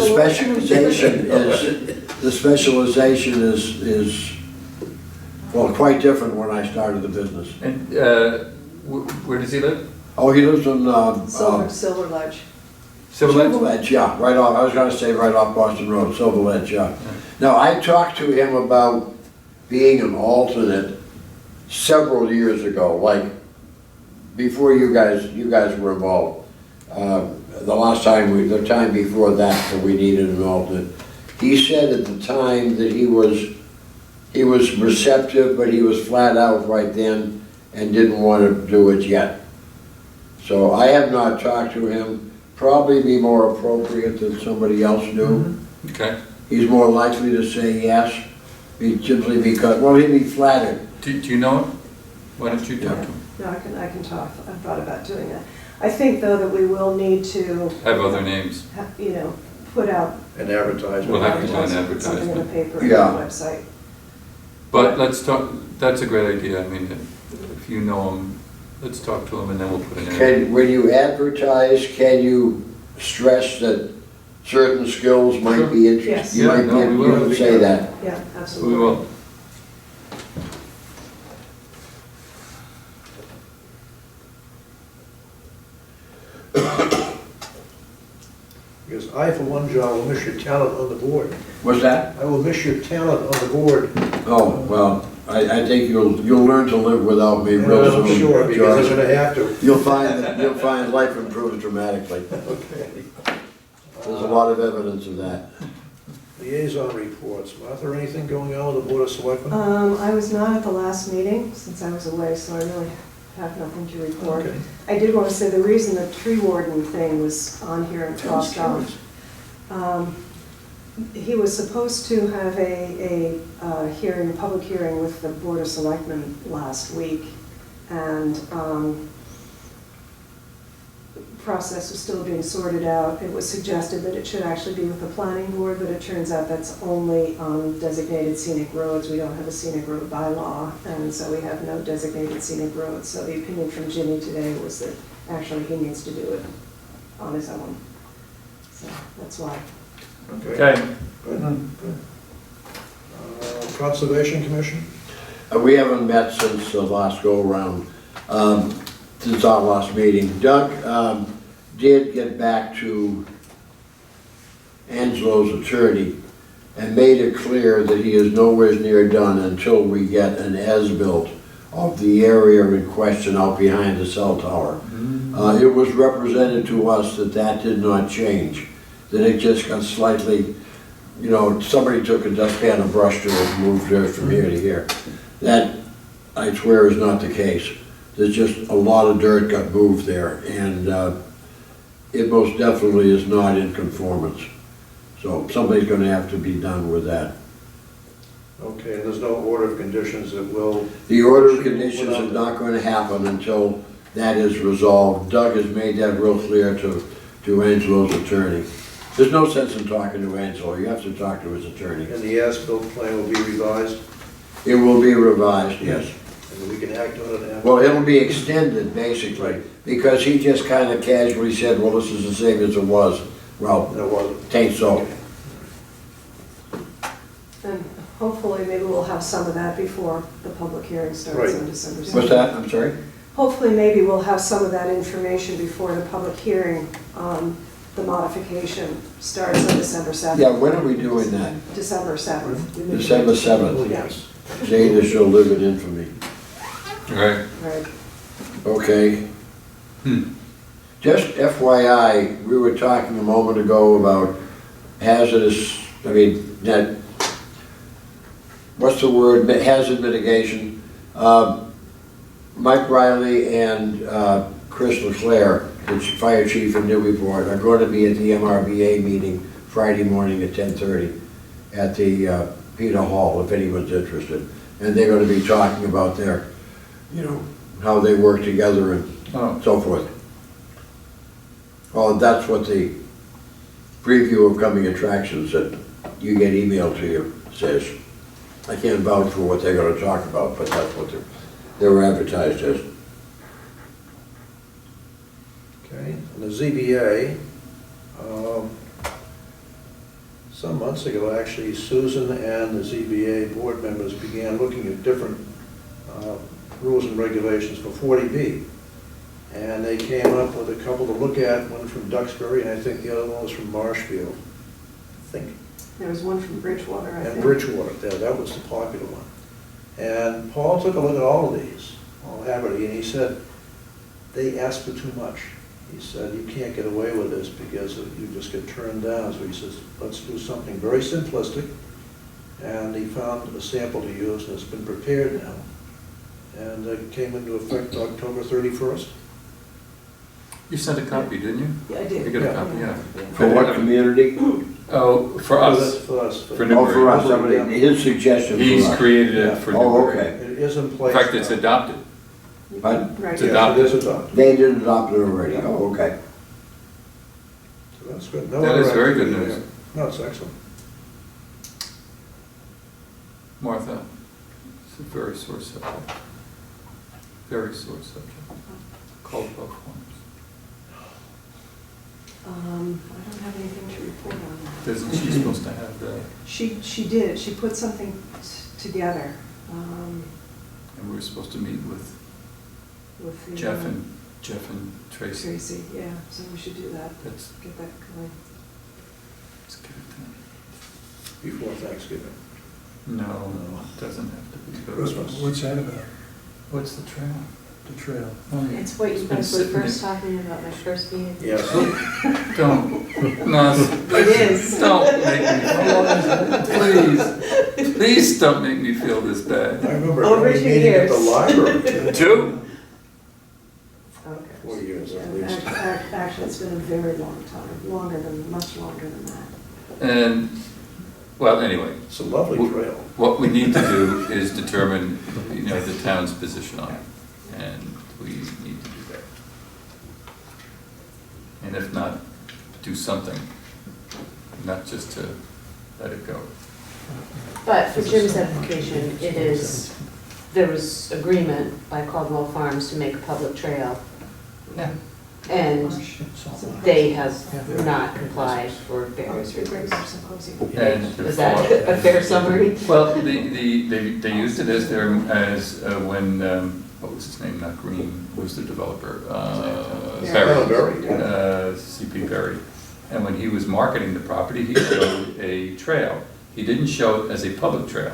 specialization is, well, quite different when I started the business. And where does he live? Oh, he lives in, Silver Ledge. Silver Silver Ledge? Ledge, yeah, right off, I was gonna say right off Boston Road, Silver Ledge, yeah. Now, I talked to him about being an alternate several years ago, like, before you guys were involved. The time before that we needed an alternate. He said at the time that he was receptive, but he was flat out right then and didn't want to do it yet. So I have not talked to him, probably be more appropriate than somebody else do. Okay. He's more likely to say yes, simply because, well, he'd be flattered. Do you know him? Why don't you talk to him? No, I can talk. I've thought about doing that. I think, though, that we will need to, Have other names. you know, put out An advertisement. We'll have to do an something in the advertisement. paper and Yeah. the website. But let's talk, that's a great idea. I mean, if you know him, let's talk to him and then we'll put it in. When you advertise, can you stress that certain skills might be interesting? Yes. You might Yeah, no, we be will. able to say that. Yeah, absolutely. We will. Because I, for one, John, will miss your talent on the board. What's that? I will miss your talent on the board. Oh, well, I think you'll learn to live without me real soon. I'm sure, because George. I'm gonna have to. You'll find life improves dramatically. Okay. There's a lot of evidence of that. Liaison reports. Martha, anything going on with the Board of Selectmen? I was not at the last meeting since I was away, so I really have nothing to report. Okay. I did want to say the reason the tree warden thing was on here and crossed off. He was supposed to have a hearing, a public hearing with the Board of Selectmen last week, and the process was still being sorted out. It was suggested that it should actually be with the planning board, but it turns out that's only on designated scenic roads. We don't have a scenic road bylaw, and so we have no designated scenic roads. So the opinion from Jimmy today was that actually he needs to do it on his own. So that's why. Okay. Good, good. Conservation Commission? We haven't met since the last go-around, since our last meeting. Doug did get back to Angelo's attorney and made it clear that he is nowhere near done until we get an as-built of the area in question out behind the cell tower. It was represented to us that that did not change, that it just got slightly, you know, somebody took a dustpan and brushed it and moved it from here to here. That, I swear, is not the case. There's just a lot of dirt got moved there, and it most definitely is not in conformance. So somebody's gonna have to be done with that. Okay, and there's no order of conditions that will... The order of conditions is not going to happen until that is resolved. Doug has made that real clear to Angelo's attorney. There's no sense in talking to Angelo, you have to talk to his attorney. And the as-built plan will be revised, It will be revised, yes. and we can act on it after. Well, it'll be extended, basically, because he just kind of casually said, well, this is the same as it was. Well, No, it wasn't. it ain't so. And hopefully, maybe we'll have some of that before the public hearing starts Right. on December 7th. What's that? I'm sorry? Hopefully, maybe we'll have some of that information before the public hearing on the modification starts on December 7th. Yeah, when are we doing that? December 7th. December 7th. Yes. Jada shall live in infamy. Right. Right. Okay. Just FYI, we were talking a moment ago about hazardous, that, what's the word, hazard mitigation. Mike Riley and Chris Leclerc, the fire chief in Newbury, are going to be at the MRBA meeting Friday morning at 10:30 at the Peter Hall, if anyone's interested. And they're going to be talking about their, how they work together and so forth. Well, that's what the preview of coming attractions that you get emailed to you says. I can't vouch for what they're gonna talk about, but that's what they were advertised as. Okay, and the ZBA, some months ago, actually, Susan and the ZBA board members began looking at different rules and regulations for 40B. And they came up with a couple to look at, one from Duxbury, and I think the other one was from Marshfield. I think. There was one from Bridgewater, I think. And Bridgewater, that was the popular one. And Paul took a look at all of these, all Haverty, and he said, they ask for too much. He said, you can't get away with this because you just get turned down. So he says, let's do something very simplistic. And he found a sample to use, and it's been prepared now. And it came into effect October 31st. You sent a copy, didn't you? Yeah, I did. You got a Yeah. copy, yeah. For what community? Oh, for us, For us. for Oh, Newbury. for us, somebody, his suggestion for He's us. created it for Oh, Newbury. okay. It is in In place. fact, it's now. adopted. But Right. It's Yes, adopted. it is adopted. they did adopt it already, oh, okay. So that's good. No That is other very good activity news. there. No, it's excellent. Martha, it's a very sore subject. Very sore subject. Caldwell Farms. I don't have anything to report on that. Isn't she supposed to have the, She did, she put something together and we were supposed to meet with with the. Jeff and Tracy. Tracy, yeah, so we should do that, Let's get that going. get it done. Before Thanksgiving. No, it doesn't have to be. but- Christmas. What's that about, What's the trail? the trail? Oh, yeah. It's what you It's been guys were sitting first there. talking about my first meeting. Yes. Don't, no, It is. don't make me, please don't make me feel this bad. I remember Over having a 2 meeting at the years. library. 2? Okay. 4 years at Yeah, least. Actually, it's been a very long time, much longer than that. And, well, anyway, It's a lovely trail. what we need to do is determine, the town's position on it, and we need to do that. And if not, do something, not just to let it go. But for Jim's application, there was agreement by Caldwell Farms to make a public trail, Yeah. and they have not complied for various reasons. And Is that a fair summary? well, they used it as when, what was his name, not Green, who was the developer? Oh, Berry, yeah. CP Berry. And when he was marketing the property, he showed a trail. He didn't show it as a public trail,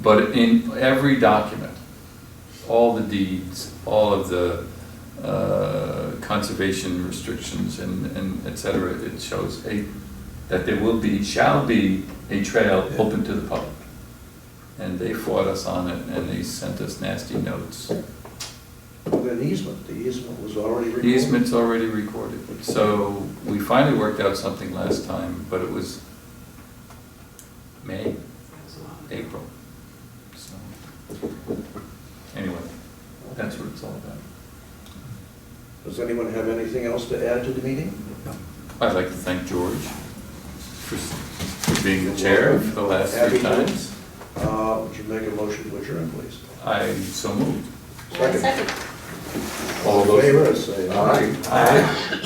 but in every document, all the deeds, all of the conservation restrictions and et cetera, it shows that there shall be a trail open to the public. And they fought us on it, and they sent us nasty notes. With an easement, the easement was already The recorded. easement's already recorded. So we finally worked out something last time, but it was May, April. So, anyway, that's what it's all about. Does anyone have anything else to add to the meeting? I'd like to thank George for being the chair for the last Happy 3 to. times. Would you make a motion to adjourn, please? I so moved. Second. Second. All In those. favor, say aye. Aye.